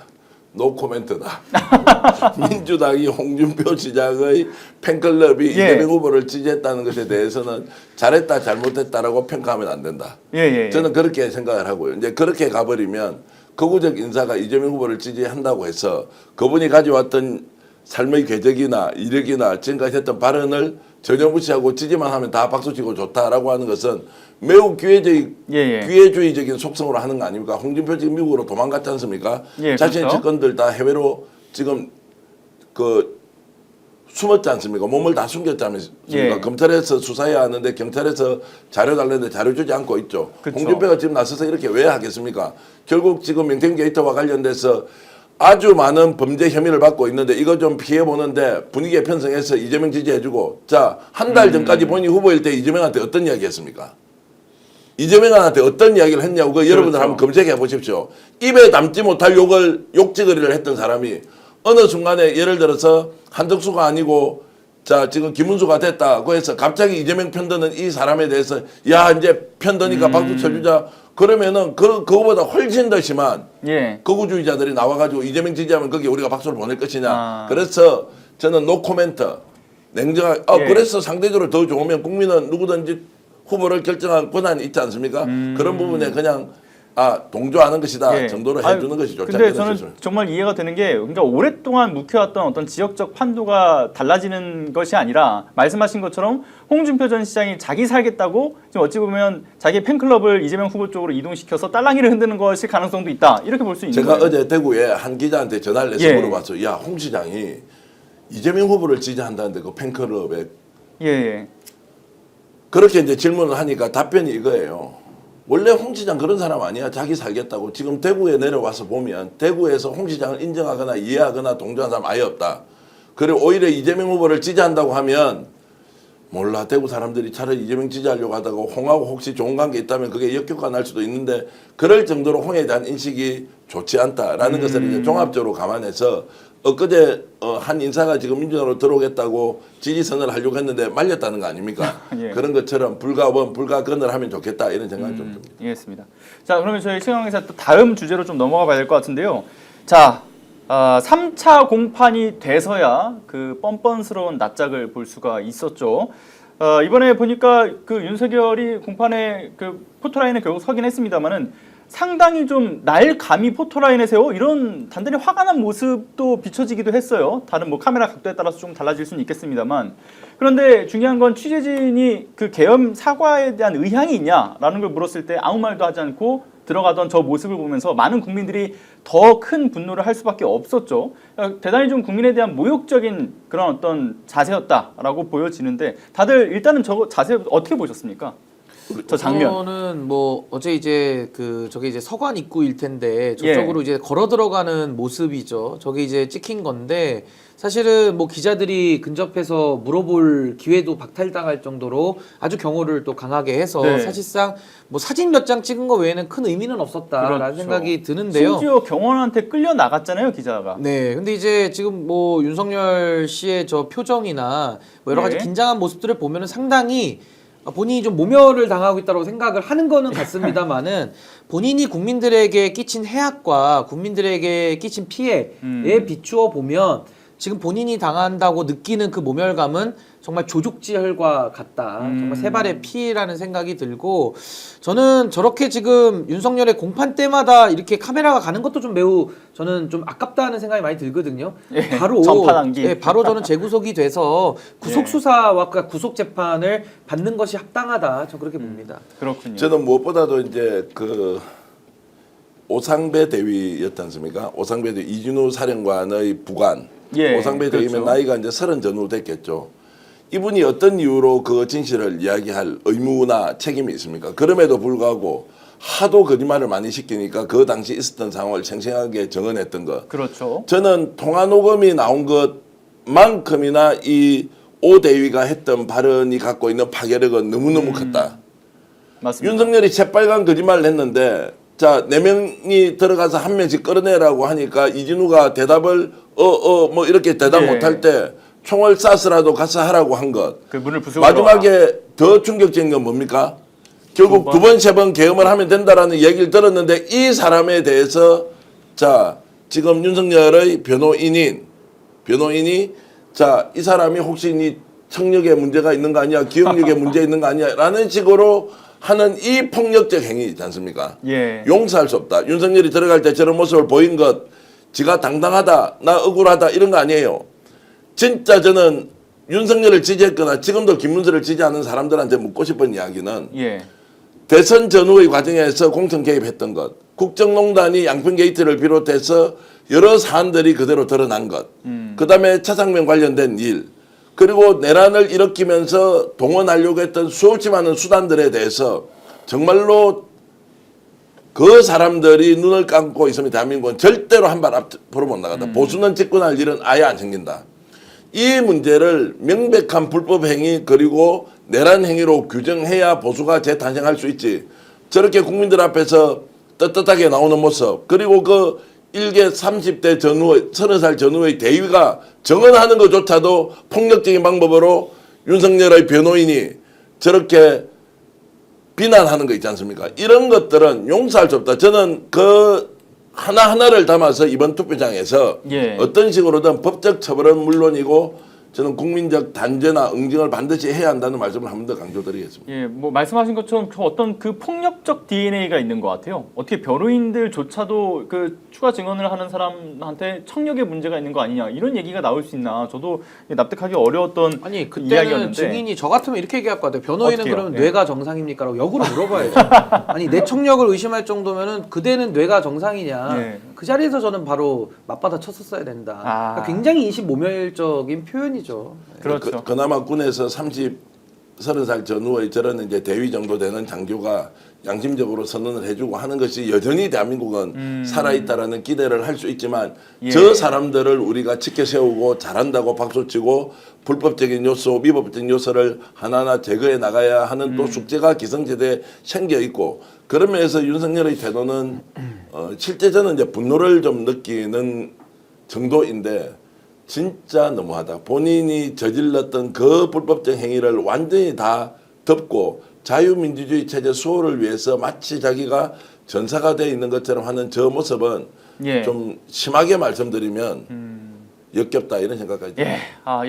노 코멘트다. 민주당이 홍준표 시장의 팬클럽이 예. 이재명 후보를 지지했다는 것에 대해서는 잘했다 잘못했다라고 평가하면 안 된다. 예. 저는 그렇게 생각을 하고요. 이제 그렇게 가버리면 극우적 인사가 이재명 후보를 지지한다고 해서 그분이 가져왔던 삶의 궤적이나 이력이나 지금까지 했던 발언을 전혀 무시하고 지지만 하면 다 박수치고 좋다라고 하는 것은 매우 기회주의적인 속성으로 하는 거 아닙니까? 홍준표 지금 미국으로 도망갔지 않습니까? 예, 자신의 그렇죠. 측근들 다 해외로 지금 그 숨었지 않습니까? 몸을 다 숨겼지 않습니까? 예. 검찰에서 수사해야 하는데 경찰에서 자료 달랬는데 자료 주지 않고 있죠. 그쵸. 홍준표가 지금 나서서 이렇게 왜 하겠습니까? 결국 지금 명태균 게이트와 관련돼서 아주 많은 범죄 혐의를 받고 있는데 이거 좀 피해보는데 분위기에 편성해서 이재명 지지해주고 자, 한 달 전까지 본인이 후보일 때 이재명한테 어떤 이야기 했습니까? 이재명한테 어떤 이야기를 했냐고 그 여러분들 그렇죠. 한번 검색해 보십시오. 입에 담지 못할 욕지거리를 했던 사람이 어느 순간에 예를 들어서 한덕수가 아니고 자 지금 김문수가 됐다고 해서 갑자기 이재명 편드는 이 사람에 대해서 야 이제 편드니까 박수 쳐주자 그러면은 그거보다 훨씬 더 심한 예. 극우주의자들이 나와가지고 이재명 지지하면 거기에 우리가 박수를 보낼 것이냐. 아. 그래서 저는 노 코멘트 냉정하게 예. 그래서 상대적으로 더 좋으면 국민은 누구든지 후보를 결정할 권한이 있지 않습니까? 그런 부분에 그냥 동조하는 것이다 예. 정도로 해주는 것이 좋지 근데 않겠나 저는 싶습니다. 정말 이해가 되는 게 그러니까 오랫동안 묵혀왔던 어떤 지역적 판도가 달라지는 것이 아니라 말씀하신 것처럼 홍준표 전 시장이 자기 살겠다고 지금 어찌 보면 자기 팬클럽을 이재명 후보 쪽으로 이동시켜서 딸랑이를 흔드는 것일 가능성도 있다. 이렇게 볼 수 있는 제가 거예요. 어제 대구에 한 기자한테 전화를 해서 예. 물어봤어요. 야, 홍 시장이 이재명 후보를 지지한다는데 그 팬클럽에 예. 그렇게 이제 질문을 하니까 답변이 이거예요. 원래 홍 시장 그런 사람 아니야. 자기 살겠다고. 지금 대구에 내려와서 보면 대구에서 홍 시장을 인정하거나 이해하거나 동조한 사람 아예 없다. 그리고 오히려 이재명 후보를 지지한다고 하면 몰라. 대구 사람들이 차라리 이재명 지지하려고 하다가 홍하고 혹시 좋은 관계 있다면 그게 역효과 날 수도 있는데 그럴 정도로 홍에 대한 인식이 좋지 않다라는 것을 이제 종합적으로 감안해서 엊그제 한 인사가 지금 민주당으로 들어오겠다고 지지선을 하려고 했는데 말렸다는 거 아닙니까? 예. 그런 것처럼 불가원, 불가건을 하면 좋겠다 이런 생각이 좀 듭니다. 이해했습니다. 자, 그러면 저희 최강기사 또 다음 주제로 좀 넘어가 봐야 될 것 같은데요. 자, 3차 공판이 돼서야 그 뻔뻔스러운 낯짝을 볼 수가 있었죠. 이번에 보니까 그 윤석열이 공판에 그 포토라인에 결국 서긴 했습니다만은 상당히 좀 날 감히 포토라인에 세워 이런 단단히 화가 난 모습도 비춰지기도 했어요. 다른 뭐 카메라 각도에 따라서 좀 달라질 수는 있겠습니다만 그런데 중요한 건 취재진이 그 계엄 사과에 대한 의향이 있냐라는 걸 물었을 때 아무 말도 하지 않고 들어가던 저 모습을 보면서 많은 국민들이 더 큰 분노를 할 수밖에 없었죠. 대단히 좀 국민에 대한 모욕적인 그런 어떤 자세였다라고 보여지는데 다들 일단은 저 자세 어떻게 보셨습니까? 저 장면. 저는 뭐 어제 이제 저게 이제 서관 입구일 텐데 저쪽으로 이제 걸어 들어가는 모습이죠. 저게 이제 찍힌 건데 사실은 뭐 기자들이 근접해서 물어볼 기회도 박탈당할 정도로 아주 경호를 또 강하게 해서 네. 사실상 뭐 사진 몇 장 찍은 거 외에는 큰 의미는 없었다라는 그렇죠. 생각이 드는데요. 심지어 경호원한테 끌려 나갔잖아요, 기자가. 네, 근데 이제 지금 뭐 윤석열 씨의 저 표정이나 뭐 여러 가지 네. 긴장한 모습들을 보면은 상당히 본인이 좀 모멸을 당하고 있다고 생각을 하는 거는 같습니다만은 본인이 국민들에게 끼친 해악과 국민들에게 끼친 피해에 비추어 보면 지금 본인이 당한다고 느끼는 그 모멸감은 정말 조족지혈과 같다. 정말 세 발의 피라는 생각이 들고 저는 저렇게 지금 윤석열의 공판 때마다 이렇게 카메라가 가는 것도 좀 매우 저는 좀 아깝다는 생각이 많이 들거든요. 예, 바로 전파당기. 예, 바로 저는 재구속이 돼서 구속 수사와 구속 재판을 받는 것이 합당하다. 저는 그렇게 봅니다. 그렇군요. 저는 무엇보다도 이제 그 오상배 대위였지 않습니까? 오상배 대위 이준우 사령관의 부관. 예, 오상배 대위면 그렇죠. 나이가 이제 30 전후 됐겠죠. 이분이 어떤 이유로 그 진실을 이야기할 의무나 책임이 있습니까? 그럼에도 불구하고 하도 거짓말을 많이 시키니까 그 당시 있었던 상황을 생생하게 정언했던 것. 그렇죠. 저는 통화 녹음이 나온 것만큼이나 이 오 대위가 했던 발언이 갖고 있는 파괴력은 너무너무 컸다. 맞습니다. 윤석열이 새빨간 거짓말을 했는데 자, 4명이 들어가서 한 명씩 끌어내라고 하니까 이진우가 대답을 뭐 이렇게 대답 예. 못할 때 총을 쏴서라도 가서 하라고 한 것. 그 문을 부수고 마지막에 더 충격적인 건 뭡니까? 결국 두 번, 세 번 계엄을 하면 된다라는 얘기를 들었는데 이 사람에 대해서 자, 지금 윤석열의 변호인이 자, 이 사람이 혹시 이 청력에 문제가 있는 거 아니야? 기억력에 문제 있는 거 아니야? 라는 식으로 하는 이 폭력적 행위 있지 않습니까? 예. 용서할 수 없다. 윤석열이 들어갈 때 저런 모습을 보인 것, 지가 당당하다, 나 억울하다 이런 거 아니에요. 진짜 저는 윤석열을 지지했거나 지금도 김문수를 지지하는 사람들한테 묻고 싶은 이야기는 예. 대선 전후의 과정에서 공천 개입했던 것, 국정농단이 양평 게이트를 비롯해서 여러 사안들이 그대로 드러난 것, 그다음에 차상면 관련된 일, 그리고 내란을 일으키면서 동원하려고 했던 수없이 많은 수단들에 대해서 정말로 그 사람들이 눈을 감고 있으면 대한민국은 절대로 한 발 앞으로 못 나간다. 보수는 집권할 일은 아예 안 생긴다. 이 문제를 명백한 불법 행위 그리고 내란 행위로 규정해야 보수가 재탄생할 수 있지. 저렇게 국민들 앞에서 떳떳하게 나오는 모습 그리고 그 일개 30대 전후의 30살 전후의 대위가 정언하는 것조차도 폭력적인 방법으로 윤석열의 변호인이 저렇게 비난하는 거 있지 않습니까? 이런 것들은 용서할 수 없다. 저는 그 하나하나를 담아서 이번 투표장에서 예. 어떤 식으로든 법적 처벌은 물론이고 저는 국민적 단죄나 응징을 반드시 해야 한다는 말씀을 한 번 더 강조드리겠습니다. 예, 뭐 말씀하신 것처럼 어떤 그 폭력적 DNA가 있는 것 같아요. 어떻게 변호인들조차도 그 추가 증언을 하는 사람한테 청력에 문제가 있는 거 아니냐 이런 얘기가 나올 수 있나 저도 납득하기 어려웠던 아니 그때는 이야기였는데. 증인이 저 같으면 이렇게 얘기할 것 같아요. 변호인은 어떻게요? 그러면 예. 뇌가 정상입니까? 라고 역으로 물어봐야죠. 아니 내 청력을 의심할 정도면은 그대는 뇌가 정상이냐? 예. 그 자리에서 저는 바로 맞받아 쳤었어야 된다. 아. 그러니까 굉장히 인신모멸적인 표현이죠. 그렇죠. 그나마 군에서 30살 전후의 저런 이제 대위 정도 되는 장교가 양심적으로 선언을 해주고 하는 것이 여전히 대한민국은 살아있다라는 기대를 할 수 있지만 예. 저 사람들을 우리가 지켜세우고 잘한다고 박수치고 불법적인 요소, 미법적인 요소를 하나하나 제거해 나가야 하는 또 숙제가 기성제대에 생겨 있고 그런 면에서 윤석열의 태도는 실제 저는 이제 분노를 좀 느끼는 정도인데 진짜 너무하다. 본인이 저질렀던 그 불법적 행위를 완전히 다 덮고 자유민주주의 체제 수호를 위해서 마치 자기가 전사가 되어 있는 것처럼 하는 저 모습은 예. 좀 심하게 말씀드리면 역겹다 이런 생각까지 예,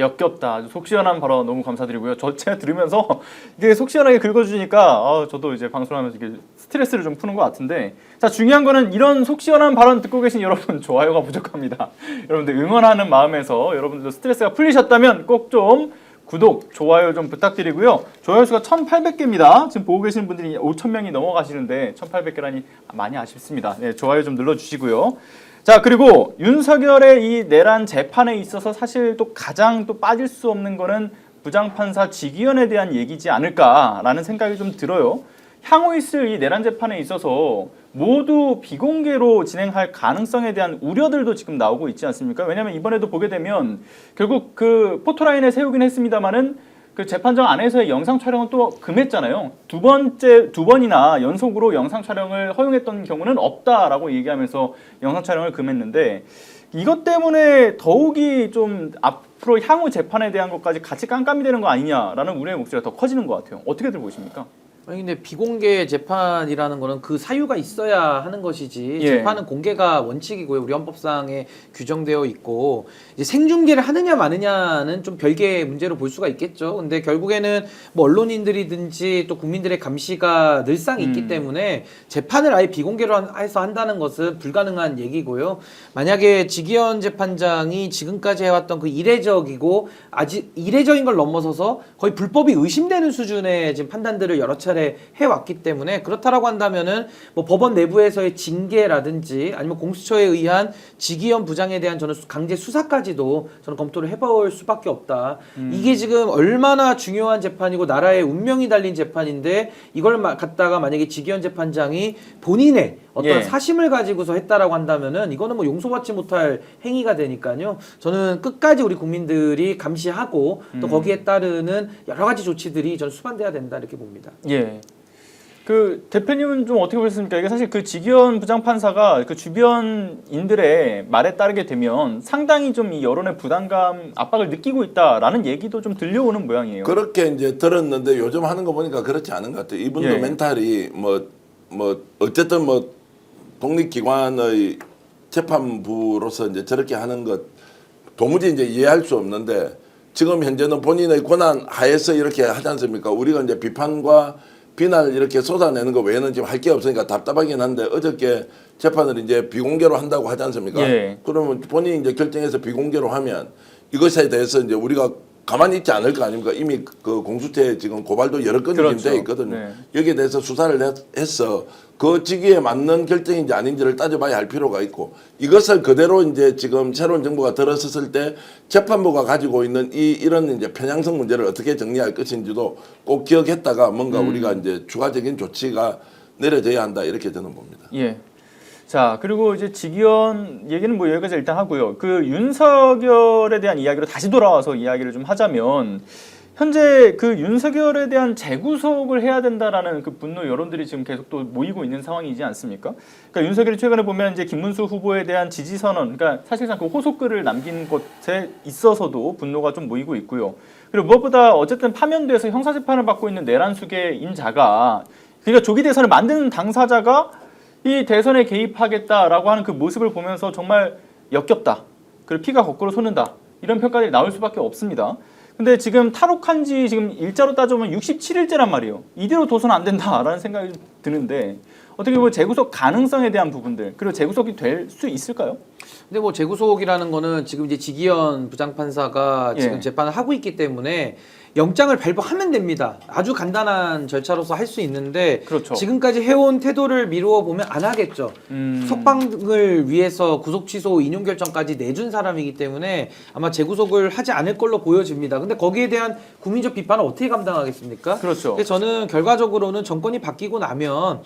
역겹다. 아주 속 시원한 발언 너무 감사드리고요. 제가 들으면서 이게 속 시원하게 긁어주니까 저도 이제 방송하면서 이게 스트레스를 좀 푸는 것 같은데 자 중요한 거는 이런 속 시원한 발언 듣고 계신 여러분 좋아요가 부족합니다. 여러분들 응원하는 마음에서 여러분들도 스트레스가 풀리셨다면 꼭 좀 구독, 좋아요 좀 부탁드리고요. 좋아요 수가 1,800개입니다. 지금 보고 계시는 분들이 5,000명이 넘어가시는데 1,800개라니 많이 아쉽습니다. 네, 좋아요 좀 눌러주시고요. 자 그리고 윤석열의 이 내란 재판에 있어서 사실 또 가장 또 빠질 수 없는 거는 부장판사 직위원에 대한 얘기지 않을까라는 생각이 좀 들어요. 향후 있을 이 내란 재판에 있어서 모두 비공개로 진행할 가능성에 대한 우려들도 지금 나오고 있지 않습니까? 왜냐하면 이번에도 보게 되면 결국 그 포토라인에 세우긴 했습니다만은 그 재판정 안에서의 영상 촬영은 또 금했잖아요. 두 번이나 연속으로 영상 촬영을 허용했던 경우는 없다라고 얘기하면서 영상 촬영을 금했는데 이것 때문에 더욱이 좀 앞으로 향후 재판에 대한 것까지 같이 깜깜이 되는 거 아니냐라는 우려의 목소리가 더 커지는 것 같아요. 어떻게들 보십니까? 아니 근데 비공개 재판이라는 거는 그 사유가 있어야 하는 것이지 예. 재판은 공개가 원칙이고요. 우리 헌법상에 규정되어 있고 이제 생중계를 하느냐 마느냐는 좀 별개의 문제로 볼 수가 있겠죠. 근데 결국에는 뭐 언론인들이든지 또 국민들의 감시가 늘상 있기 때문에 재판을 아예 비공개로 해서 한다는 것은 불가능한 얘기고요. 만약에 직위원 재판장이 지금까지 해왔던 그 이례적이고 아직 이례적인 걸 넘어서서 거의 불법이 의심되는 수준의 지금 판단들을 여러 차례 해왔기 때문에 그렇다라고 한다면은 뭐 법원 내부에서의 징계라든지 아니면 공수처에 의한 직위원 부장에 대한 저는 강제 수사까지도 저는 검토를 해볼 수밖에 없다. 이게 지금 얼마나 중요한 재판이고 나라의 운명이 달린 재판인데 이걸 갖다가 만약에 직위원 재판장이 본인의 어떤 예. 사심을 가지고서 했다라고 한다면은 이거는 뭐 용서받지 못할 행위가 되니까요. 저는 끝까지 우리 국민들이 감시하고 또 거기에 따르는 여러 가지 조치들이 저는 수반돼야 된다 이렇게 봅니다. 예. 그 대표님은 좀 어떻게 보셨습니까? 이게 사실 그 직위원 부장판사가 그 주변인들의 말에 따르게 되면 상당히 좀 이 여론의 부담감, 압박을 느끼고 있다라는 얘기도 좀 들려오는 모양이에요. 그렇게 이제 들었는데 요즘 하는 거 보니까 그렇지 않은 것 같아요. 이분도 예. 멘탈이 어쨌든 독립기관의 재판부로서 이제 저렇게 하는 것 도무지 이제 이해할 수 없는데 지금 현재는 본인의 권한 하에서 이렇게 하지 않습니까? 우리가 이제 비판과 비난을 이렇게 쏟아내는 거 외에는 지금 할 게 없으니까 답답하긴 한데 어저께 재판을 이제 비공개로 한다고 하지 않습니까? 예. 그러면 본인이 이제 결정해서 비공개로 하면 이것에 대해서 이제 우리가 가만히 있지 않을 거 아닙니까? 이미 그 공수처에 지금 고발도 여러 건이 그렇죠. 지금 돼 있거든요. 네. 여기에 대해서 수사를 해서 그 직위에 맞는 결정인지 아닌지를 따져봐야 할 필요가 있고 이것을 그대로 이제 지금 새로운 정부가 들어섰을 때 재판부가 가지고 있는 이런 이제 편향성 문제를 어떻게 정리할 것인지도 꼭 기억했다가 뭔가 우리가 이제 추가적인 조치가 내려져야 한다 이렇게 저는 봅니다. 예. 자, 그리고 이제 직위원 얘기는 뭐 여기까지 일단 하고요. 그 윤석열에 대한 이야기로 다시 돌아와서 이야기를 좀 하자면 현재 그 윤석열에 대한 재구속을 해야 된다라는 그 분노 여론들이 지금 계속 또 모이고 있는 상황이지 않습니까? 그러니까 윤석열이 최근에 보면 이제 김문수 후보에 대한 지지 선언, 그러니까 사실상 그 호소글을 남긴 것에 있어서도 분노가 좀 모이고 있고요. 그리고 무엇보다 어쨌든 파면돼서 형사재판을 받고 있는 내란수계인자가 그러니까 조기 대선을 만드는 당사자가 이 대선에 개입하겠다라고 하는 그 모습을 보면서 정말 역겹다. 그리고 피가 거꾸로 솟는다. 이런 평가들이 나올 수밖에 없습니다. 근데 지금 탈옥한 지 지금 일자로 따져보면 67일째란 말이에요. 이대로 둬서는 안 된다라는 생각이 드는데 어떻게 보면 재구속 가능성에 대한 부분들 그리고 재구속이 될 수 있을까요? 근데 뭐 재구속이라는 거는 지금 이제 직위원 부장판사가 예. 지금 재판을 하고 있기 때문에 영장을 발부하면 됩니다. 아주 간단한 절차로서 할 수 있는데 그렇죠. 지금까지 해온 태도를 미루어 보면 안 하겠죠. 석방을 위해서 구속 취소 인용 결정까지 내준 사람이기 때문에 아마 재구속을 하지 않을 걸로 보여집니다. 근데 거기에 대한 국민적 비판을 어떻게 감당하겠습니까? 그렇죠. 근데 저는 결과적으로는 정권이 바뀌고 나면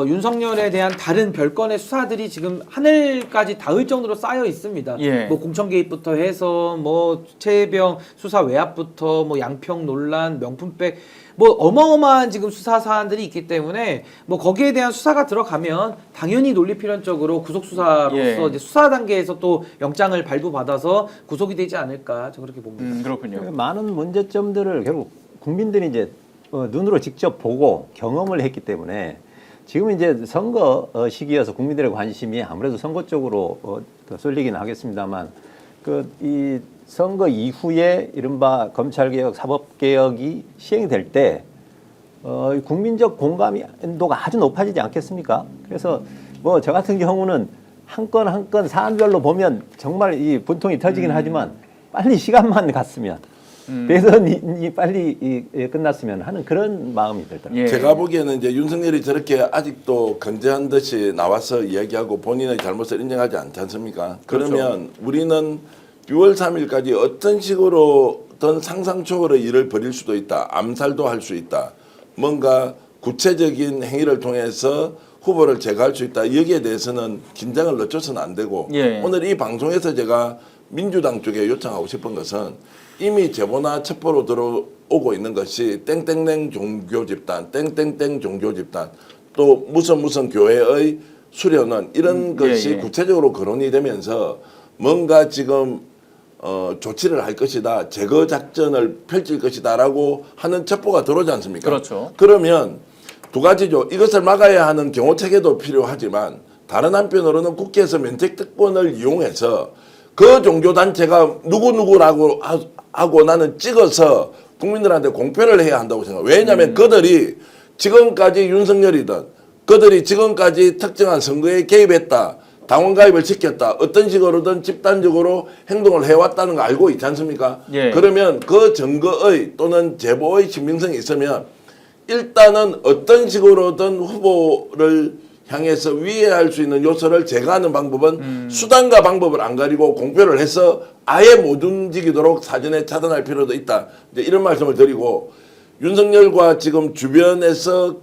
윤석열에 대한 다른 별건의 수사들이 지금 하늘까지 닿을 정도로 쌓여 있습니다. 예. 뭐 공천 개입부터 해서 뭐 최혜병 수사 외압부터 뭐 양평 논란, 명품백 뭐 어마어마한 지금 수사 사안들이 있기 때문에 뭐 거기에 대한 수사가 들어가면 당연히 논리 필연적으로 구속 수사로서 예. 이제 수사 단계에서 또 영장을 발부받아서 구속이 되지 않을까 저 그렇게 봅니다. 그렇군요. 많은 문제점들을 결국 국민들이 이제 눈으로 직접 보고 경험을 했기 때문에 지금 이제 선거 시기여서 국민들의 관심이 아무래도 선거 쪽으로 쏠리긴 하겠습니다만 이 선거 이후에 이른바 검찰개혁, 사법개혁이 시행될 때 국민적 공감도가 아주 높아지지 않겠습니까? 그래서 뭐 저 같은 경우는 한 건 한 건 사안별로 보면 정말 이 분통이 터지긴 하지만 빨리 시간만 갔으면 대선이 빨리 끝났으면 하는 그런 마음이 들더라고요. 예. 제가 보기에는 이제 윤석열이 저렇게 아직도 건재한 듯이 나와서 이야기하고 본인의 잘못을 인정하지 않지 않습니까? 그렇죠. 그러면 우리는 6월 3일까지 어떤 식으로 어떤 상상 초월의 일을 벌일 수도 있다. 암살도 할 수 있다. 뭔가 구체적인 행위를 통해서 후보를 제거할 수 있다. 여기에 대해서는 긴장을 늦춰서는 안 되고 예. 오늘 이 방송에서 제가 민주당 쪽에 요청하고 싶은 것은 이미 제보나 첩보로 들어오고 있는 것이 땡땡땡 종교 집단, 땡땡땡 종교 집단, 또 무슨 교회의 수련원 이런 것이 예. 구체적으로 거론이 되면서 뭔가 지금 조치를 할 것이다, 제거 작전을 펼칠 것이다라고 하는 첩보가 들어오지 않습니까? 그렇죠. 그러면 두 가지죠. 이것을 막아야 하는 경호 체계도 필요하지만 다른 한편으로는 국회에서 면책특권을 이용해서 그 종교 단체가 누구누구라고 하고 나는 찍어서 국민들한테 공표를 해야 한다고 생각해요. 왜냐하면 그들이 지금까지 윤석열이든 그들이 지금까지 특정한 선거에 개입했다. 당원 가입을 시켰다. 어떤 식으로든 집단적으로 행동을 해왔다는 거 알고 있지 않습니까? 예. 그러면 그 증거의 또는 제보의 신빙성이 있으면 일단은 어떤 식으로든 후보를 향해서 위해할 수 있는 요소를 제거하는 방법은 수단과 방법을 안 가리고 공표를 해서 아예 못 움직이도록 사전에 차단할 필요도 있다. 이제 이런 말씀을 드리고 윤석열과 지금 주변에서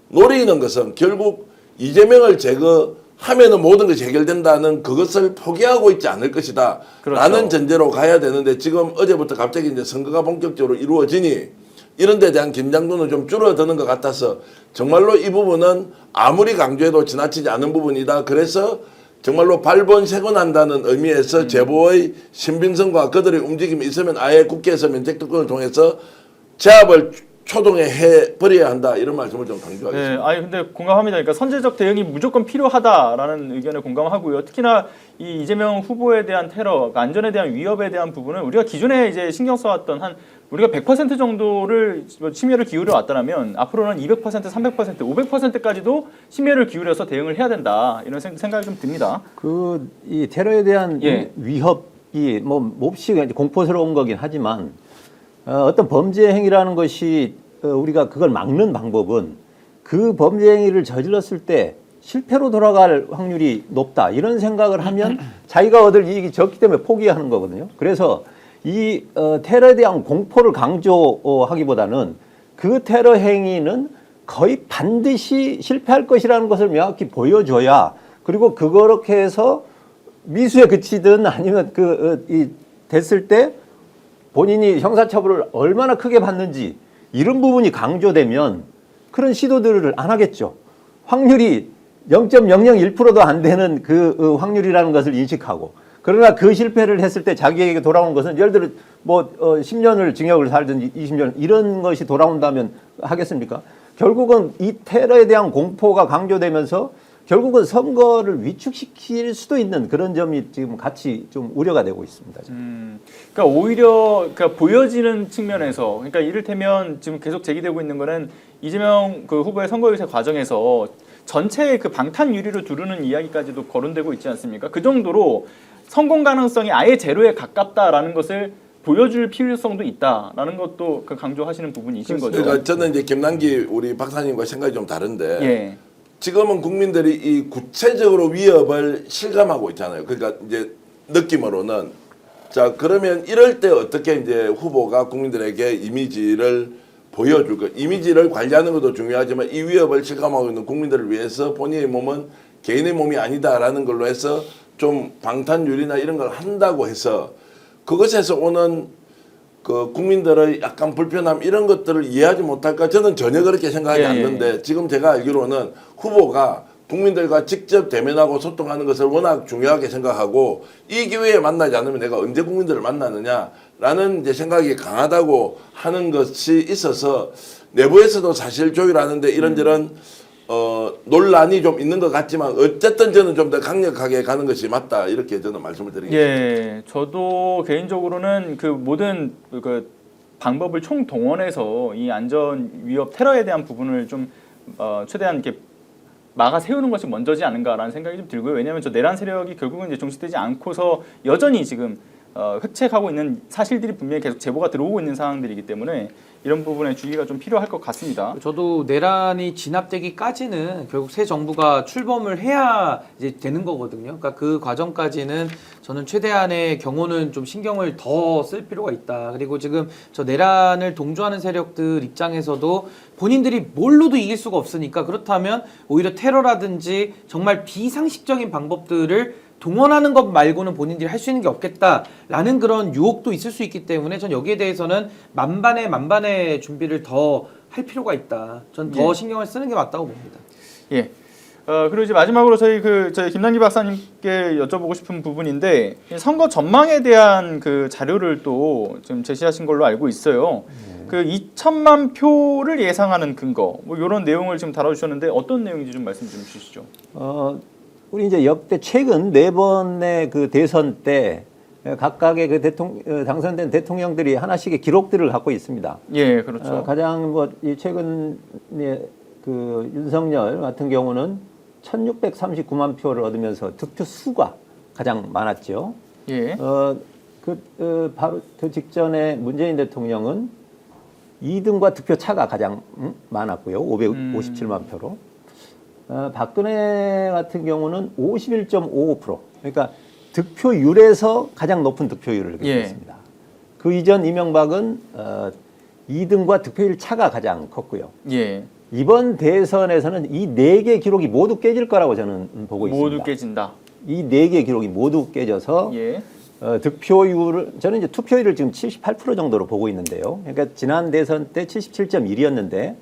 노리는 것은 결국 이재명을 제거하면은 모든 것이 해결된다는 그것을 포기하고 있지 않을 것이다. 그렇죠. 라는 전제로 가야 되는데 지금 어제부터 갑자기 이제 선거가 본격적으로 이루어지니 이런 데 대한 긴장도는 좀 줄어드는 것 같아서 정말로 이 부분은 아무리 강조해도 지나치지 않은 부분이다. 그래서 정말로 발본색원한다는 의미에서 제보의 신빙성과 그들의 움직임이 있으면 아예 국회에서 면책특권을 통해서 제압을 초동에 해버려야 한다. 이런 말씀을 좀 강조하겠습니다. 네, 아니 근데 공감합니다. 그러니까 선제적 대응이 무조건 필요하다라는 의견에 공감하고요. 특히나 이 이재명 후보에 대한 테러, 그러니까 안전에 대한 위협에 대한 부분은 우리가 기존에 이제 신경 써왔던 한 우리가 100% 정도를 심혈을 기울여 왔다면 앞으로는 200%, 300%, 500%까지도 심혈을 기울여서 대응을 해야 된다. 이런 생각이 좀 듭니다. 이 테러에 대한 예. 위협이 뭐 몹시 공포스러운 거긴 하지만 어떤 범죄 행위라는 것이 우리가 그걸 막는 방법은 그 범죄 행위를 저질렀을 때 실패로 돌아갈 확률이 높다 이런 생각을 하면 자기가 얻을 이익이 적기 때문에 포기하는 거거든요. 그래서 이 테러에 대한 공포를 강조하기보다는 그 테러 행위는 거의 반드시 실패할 것이라는 것을 명확히 보여줘야 그리고 그렇게 해서 미수에 그치든 아니면 됐을 때 본인이 형사처벌을 얼마나 크게 받는지 이런 부분이 강조되면 그런 시도들을 안 하겠죠. 확률이 0.001%도 안 되는 그 확률이라는 것을 인식하고 그러나 그 실패를 했을 때 자기에게 돌아온 것은 예를 들어 10년을 징역을 살든지 20년 이런 것이 돌아온다면 하겠습니까? 결국은 이 테러에 대한 공포가 강조되면서 결국은 선거를 위축시킬 수도 있는 그런 점이 지금 같이 좀 우려가 되고 있습니다. 그러니까 오히려 보여지는 측면에서 그러니까 이를테면 지금 계속 제기되고 있는 거는 이재명 그 후보의 선거 유세 과정에서 전체의 그 방탄 유리를 두르는 이야기까지도 거론되고 있지 않습니까? 그 정도로 성공 가능성이 아예 제로에 가깝다라는 것을 보여줄 필요성도 있다라는 것도 강조하시는 부분이신 거죠. 그러니까 저는 이제 김남기 우리 박사님과 생각이 좀 다른데 예. 지금은 국민들이 이 구체적으로 위협을 실감하고 있잖아요. 그러니까 이제 느낌으로는 자 그러면 이럴 때 어떻게 이제 후보가 국민들에게 이미지를 보여줄 것, 이미지를 관리하는 것도 중요하지만 이 위협을 실감하고 있는 국민들을 위해서 본인의 몸은 개인의 몸이 아니다라는 걸로 해서 좀 방탄유리나 이런 걸 한다고 해서 그것에서 오는 그 국민들의 약간 불편함 이런 것들을 이해하지 못할까 저는 전혀 그렇게 생각하지 않는데 지금 제가 알기로는 후보가 국민들과 직접 대면하고 소통하는 것을 워낙 중요하게 생각하고 이 기회에 만나지 않으면 내가 언제 국민들을 만나느냐라는 이제 생각이 강하다고 하는 것이 있어서 내부에서도 사실 조율하는데 이런저런 논란이 좀 있는 것 같지만 어쨌든 저는 좀 더 강력하게 가는 것이 맞다 이렇게 저는 말씀을 드리겠습니다. 예, 저도 개인적으로는 그 모든 그 방법을 총동원해서 이 안전 위협 테러에 대한 부분을 좀 최대한 이렇게 막아 세우는 것이 먼저지 않은가라는 생각이 좀 들고요. 왜냐하면 저 내란 세력이 결국은 이제 종식되지 않고서 여전히 지금 획책하고 있는 사실들이 분명히 계속 제보가 들어오고 있는 상황들이기 때문에 이런 부분에 주의가 좀 필요할 것 같습니다. 저도 내란이 진압되기까지는 결국 새 정부가 출범을 해야 이제 되는 거거든요. 그러니까 그 과정까지는 저는 최대한의 경우는 좀 신경을 더 쓸 필요가 있다. 그리고 지금 저 내란을 동조하는 세력들 입장에서도 본인들이 뭘로도 이길 수가 없으니까 그렇다면 오히려 테러라든지 정말 비상식적인 방법들을 동원하는 것 말고는 본인들이 할 수 있는 게 없겠다라는 그런 유혹도 있을 수 있기 때문에 전 여기에 대해서는 만반의 준비를 더 할 필요가 있다. 전 더 예. 신경을 쓰는 게 맞다고 봅니다. 예. 그리고 이제 마지막으로 저희 김남기 박사님께 여쭤보고 싶은 부분인데 선거 전망에 대한 그 자료를 또 지금 제시하신 걸로 알고 있어요. 그 2천만 표를 예상하는 근거 뭐 이런 내용을 지금 다뤄주셨는데 어떤 내용인지 좀 말씀 좀 주시죠. 우리 이제 역대 최근 4번의 그 대선 때 각각의 그 당선된 대통령들이 하나씩의 기록들을 갖고 있습니다. 예, 그렇죠. 가장 이 최근에 그 윤석열 같은 경우는 1,639만 표를 얻으면서 득표 수가 가장 많았죠. 예. 바로 그 직전에 문재인 대통령은 2등과 득표 차가 가장 많았고요. 557만 표로. 박근혜 같은 경우는 51.55%. 그러니까 득표율에서 가장 높은 득표율을 기록했습니다. 그 이전 이명박은 2등과 득표율 차가 가장 컸고요. 예. 이번 대선에서는 이 4개 기록이 모두 깨질 거라고 저는 보고 있습니다. 모두 깨진다. 이 4개 기록이 모두 깨져서 예. 득표율을 저는 이제 투표율을 지금 78% 정도로 보고 있는데요. 그러니까 지난 대선 때 77.1이었는데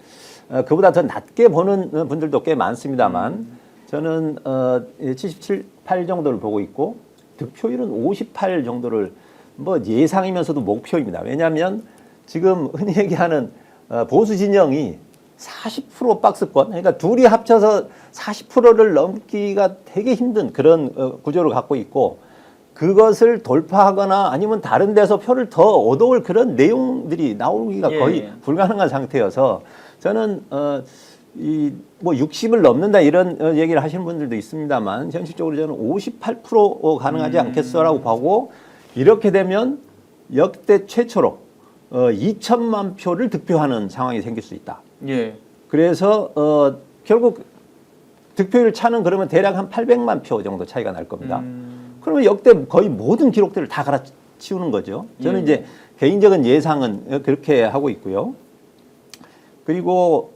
그보다 더 낮게 보는 분들도 꽤 많습니다만 저는 77, 8 정도를 보고 있고 득표율은 58 정도를 뭐 예상이면서도 목표입니다. 왜냐하면 지금 흔히 얘기하는 보수 진영이 40% 박스권, 그러니까 둘이 합쳐서 40%를 넘기가 되게 힘든 그런 구조를 갖고 있고 그것을 돌파하거나 아니면 다른 데서 표를 더 얻어올 그런 내용들이 나오기가 거의 불가능한 상태여서 저는 뭐 60을 넘는다 이런 얘기를 하시는 분들도 있습니다만 현실적으로 저는 58% 가능하지 않겠어라고 보고 이렇게 되면 역대 최초로 2천만 표를 득표하는 상황이 생길 수 있다. 예. 그래서 결국 득표율 차는 그러면 대략 한 800만 표 정도 차이가 날 겁니다. 그러면 역대 거의 모든 기록들을 다 갈아치우는 거죠. 저는 이제 개인적인 예상은 그렇게 하고 있고요. 그리고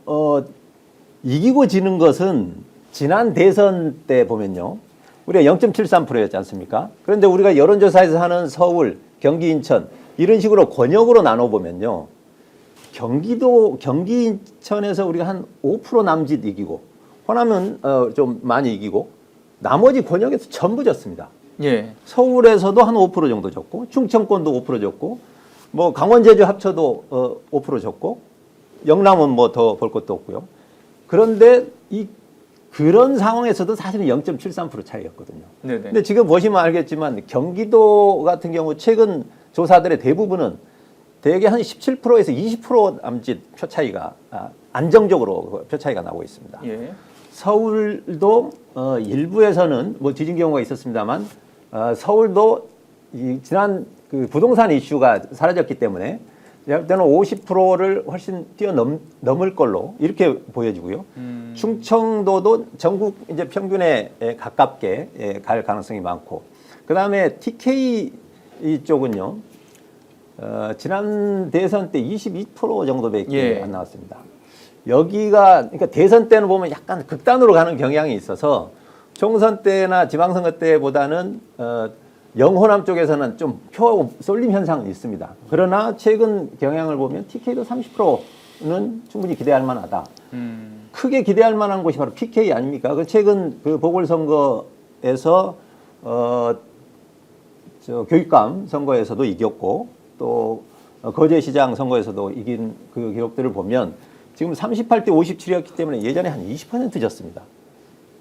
이기고 지는 것은 지난 대선 때 보면요. 우리가 0.73%였지 않습니까? 그런데 우리가 여론조사에서 하는 서울, 경기, 인천 이런 식으로 권역으로 나눠보면요. 경기 인천에서 우리가 한 5% 남짓 이기고 호남은 좀 많이 이기고 나머지 권역에서 전부 졌습니다. 예. 서울에서도 한 5% 정도 졌고 충청권도 5% 졌고 뭐 강원 제주 합쳐도 5% 졌고 영남은 뭐 더 볼 것도 없고요. 그런데 그런 상황에서도 사실은 0.73% 차이였거든요. 네네. 근데 지금 보시면 알겠지만 경기도 같은 경우 최근 조사들의 대부분은 대개 한 17%에서 20% 남짓 표 차이가 안정적으로 표 차이가 나고 있습니다. 예. 서울도 일부에서는 뭐 뒤진 경우가 있었습니다만 서울도 지난 그 부동산 이슈가 사라졌기 때문에 제가 볼 때는 50%를 훨씬 뛰어넘을 걸로 이렇게 보여지고요. 충청도도 전국 이제 평균에 가깝게 갈 가능성이 많고 그 다음에 TK 쪽은요. 지난 대선 때 22% 정도밖에 안 나왔습니다. 여기가 그러니까 대선 때는 보면 약간 극단으로 가는 경향이 있어서 총선 때나 지방선거 때보다는 영호남 쪽에서는 좀 표 쏠림 현상은 있습니다. 그러나 최근 경향을 보면 TK도 30%는 충분히 기대할 만하다. 크게 기대할 만한 곳이 바로 PK 아닙니까? 그 최근 그 보궐선거에서 저 교육감 선거에서도 이겼고 또 거제시장 선거에서도 이긴 그 기록들을 보면 지금 38대 57이었기 때문에 예전에 한 20% 졌습니다.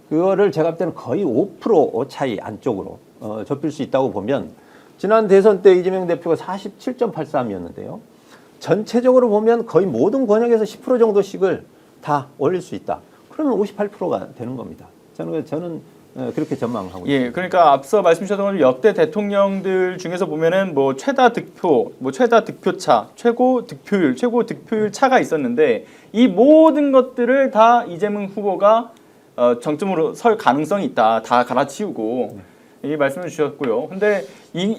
그거를 제가 볼 때는 거의 5% 차이 안쪽으로 좁힐 수 있다고 보면 지난 대선 때 이재명 대표가 47.83이었는데요. 전체적으로 보면 거의 모든 권역에서 10% 정도씩을 다 올릴 수 있다. 그러면 58%가 되는 겁니다. 저는 그렇게 전망하고 있습니다. 예, 그러니까 앞서 말씀 주셨던 역대 대통령들 중에서 보면은 뭐 최다 득표, 뭐 최다 득표차, 최고 득표율 차가 있었는데 이 모든 것들을 다 이재명 후보가 정점으로 설 가능성이 있다. 다 갈아치우고 이 말씀을 주셨고요. 근데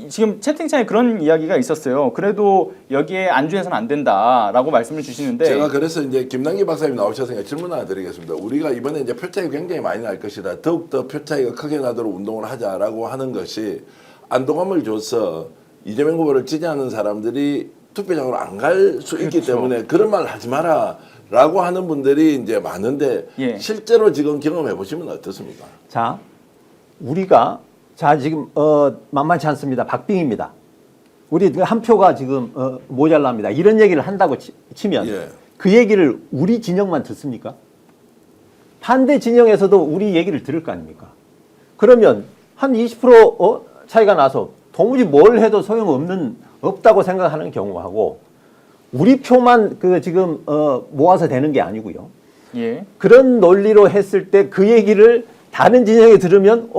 지금 채팅창에 그런 이야기가 있었어요. 그래도 여기에 안주해서는 안 된다라고 말씀을 주시는데 제가 그래서 이제 김남기 박사님 나오셨으니까 질문 하나 드리겠습니다. 우리가 이번에 이제 표 차이가 굉장히 많이 날 것이다. 더욱더 표 차이가 크게 나도록 운동을 하자라고 하는 것이 안도감을 줘서 이재명 후보를 지지하는 사람들이 투표장으로 안 갈 수 있기 그렇죠. 때문에 그런 말 하지 마라. 라고 하는 분들이 이제 많은데 예. 실제로 지금 경험해 보시면 어떻습니까? 자, 우리가 지금 만만치 않습니다. 박빙입니다. 우리 한 표가 지금 모자랍니다. 이런 얘기를 한다고 치면 예. 그 얘기를 우리 진영만 듣습니까? 반대 진영에서도 우리 얘기를 들을 거 아닙니까? 그러면 한 20% 차이가 나서 도무지 뭘 해도 없다고 생각하는 경우하고 우리 표만 지금 모아서 되는 게 아니고요. 예. 그런 논리로 했을 때 그 얘기를 다른 진영에 들으면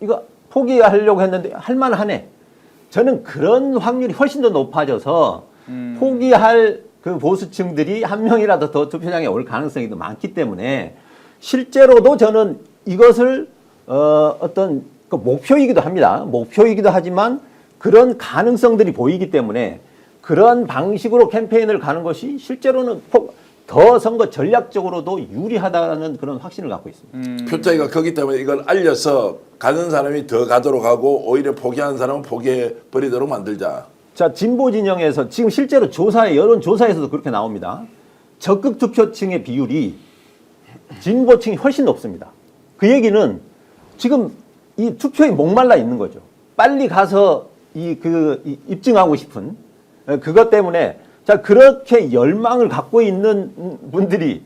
이거 포기하려고 했는데 할만하네. 저는 그런 확률이 훨씬 더 높아져서 포기할 그 보수층들이 한 명이라도 더 투표장에 올 가능성이 더 많기 때문에 실제로도 저는 이것을 어떤 그 목표이기도 합니다. 목표이기도 하지만 그런 가능성들이 보이기 때문에 그런 방식으로 캠페인을 가는 것이 실제로는 더 선거 전략적으로도 유리하다는 그런 확신을 갖고 있습니다. 표 차이가 크기 때문에 이걸 알려서 가는 사람이 더 가도록 하고 오히려 포기하는 사람은 포기해 버리도록 만들자. 자, 진보 진영에서 지금 실제로 여론조사에서도 그렇게 나옵니다. 적극 투표층의 비율이 진보층이 훨씬 높습니다. 그 얘기는 지금 이 투표에 목말라 있는 거죠. 빨리 가서 입증하고 싶은 그것 때문에 자, 그렇게 열망을 갖고 있는 분들이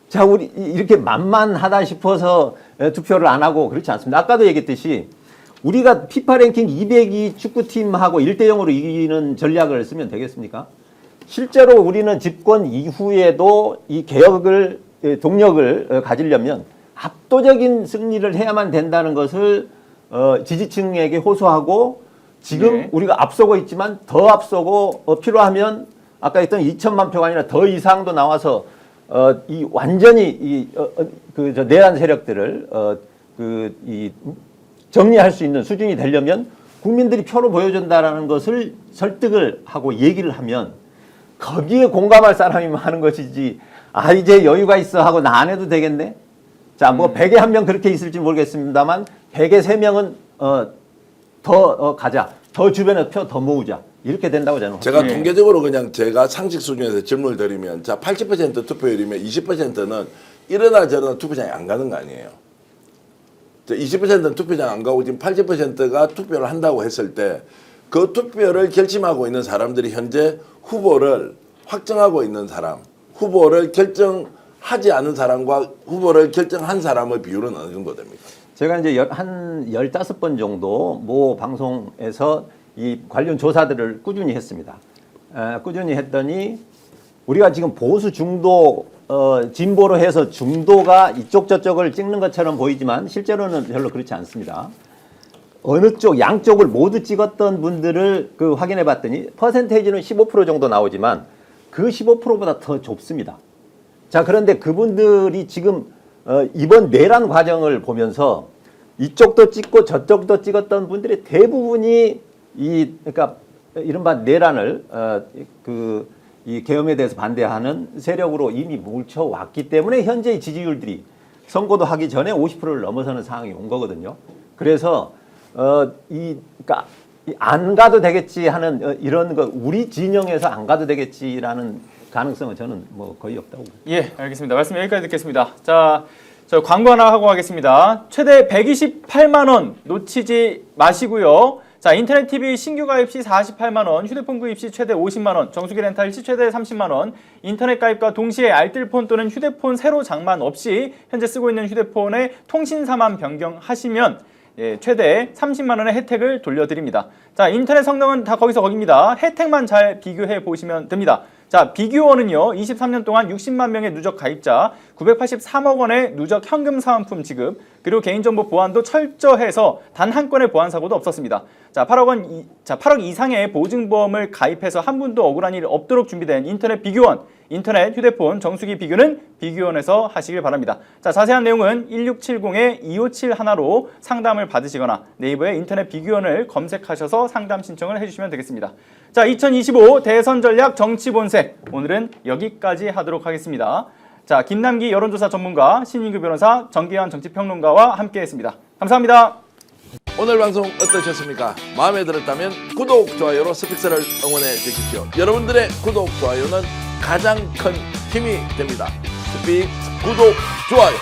자, 우리 이렇게 만만하다 싶어서 투표를 안 하고 그렇지 않습니다. 아까도 얘기했듯이 우리가 피파 랭킹 202 축구팀하고 1대0으로 이기는 전략을 쓰면 되겠습니까? 실제로 우리는 집권 이후에도 이 동력을 가지려면 압도적인 승리를 해야만 된다는 것을 지지층에게 호소하고 지금 네. 우리가 앞서고 있지만 더 앞서고 필요하면 아까 했던 2천만 표가 아니라 더 이상도 나와서 완전히 내란 세력들을 정리할 수 있는 수준이 되려면 국민들이 표로 보여준다라는 것을 설득을 하고 얘기를 하면 거기에 공감할 사람이 많은 것이지 이제 여유가 있어 하고 나 안 해도 되겠네. 자, 뭐 100에 한 명 그렇게 있을지 모르겠습니다만 100에 3명은 더 가자. 더 주변에 표 더 모으자. 이렇게 된다고 저는 제가 네. 통계적으로 그냥 제가 상식 수준에서 질문을 드리면 자 80% 투표율이면 20%는 이러나 저러나 투표장에 안 가는 거 아니에요. 20%는 투표장 안 가고 지금 80%가 투표를 한다고 했을 때 그 투표를 결심하고 있는 사람들이 현재 후보를 확정하고 있는 사람, 후보를 결정하지 않은 사람과 후보를 결정한 사람의 비율은 어느 정도 됩니까? 제가 이제 한 15번 정도 모 방송에서 이 관련 조사들을 꾸준히 했습니다. 꾸준히 했더니 우리가 지금 보수 중도 진보로 해서 중도가 이쪽 저쪽을 찍는 것처럼 보이지만 실제로는 별로 그렇지 않습니다. 어느 쪽 양쪽을 모두 찍었던 분들을 확인해 봤더니 퍼센테이지는 15% 정도 나오지만 그 15%보다 더 좁습니다. 자, 그런데 그분들이 지금 이번 내란 과정을 보면서 이쪽도 찍고 저쪽도 찍었던 분들의 대부분이 그러니까 이른바 내란을 이 계엄에 대해서 반대하는 세력으로 이미 뭉쳐왔기 때문에 현재의 지지율들이 선거도 하기 전에 50%를 넘어서는 상황이 온 거거든요. 그래서 그러니까 안 가도 되겠지 하는 이런 거 우리 진영에서 안 가도 되겠지라는 가능성은 저는 뭐 거의 없다고. 예, 알겠습니다. 말씀 여기까지 듣겠습니다. 자, 저 광고 하나 하고 가겠습니다. 최대 128만 원 놓치지 마시고요. 자, 인터넷 TV 신규 가입 시 48만 원, 휴대폰 구입 시 최대 50만 원, 정수기 렌탈 시 최대 30만 원, 인터넷 가입과 동시에 알뜰폰 또는 휴대폰 새로 장만 없이 현재 쓰고 있는 휴대폰의 통신사만 변경하시면 최대 30만 원의 혜택을 돌려드립니다. 자, 인터넷 성능은 다 거기서 거기입니다. 혜택만 잘 비교해 보시면 됩니다. 자, 비교원은요, 23년 동안 60만 명의 누적 가입자, 983억 원의 누적 현금 사은품 지급, 그리고 개인정보 보안도 철저해서 단 한 건의 보안 사고도 없었습니다. 자, 8억 이상의 보증보험을 가입해서 한 분도 억울한 일 없도록 준비된 인터넷 비교원, 인터넷, 휴대폰, 정수기 비교는 비교원에서 하시길 바랍니다. 자, 자세한 내용은 1670-2571로 상담을 받으시거나 네이버에 인터넷 비교원을 검색하셔서 상담 신청을 해주시면 되겠습니다. 자, 2025 대선 전략 정치 본색, 오늘은 여기까지 하도록 하겠습니다. 자, 김남기 여론조사 전문가, 신인규 변호사, 정기환 정치평론가와 함께했습니다. 감사합니다. 오늘 방송 어떠셨습니까? 마음에 들었다면 구독, 좋아요로 스픽스를 응원해 주십시오. 여러분들의 구독, 좋아요는 가장 큰 힘이 됩니다. 스픽스 구독, 좋아요.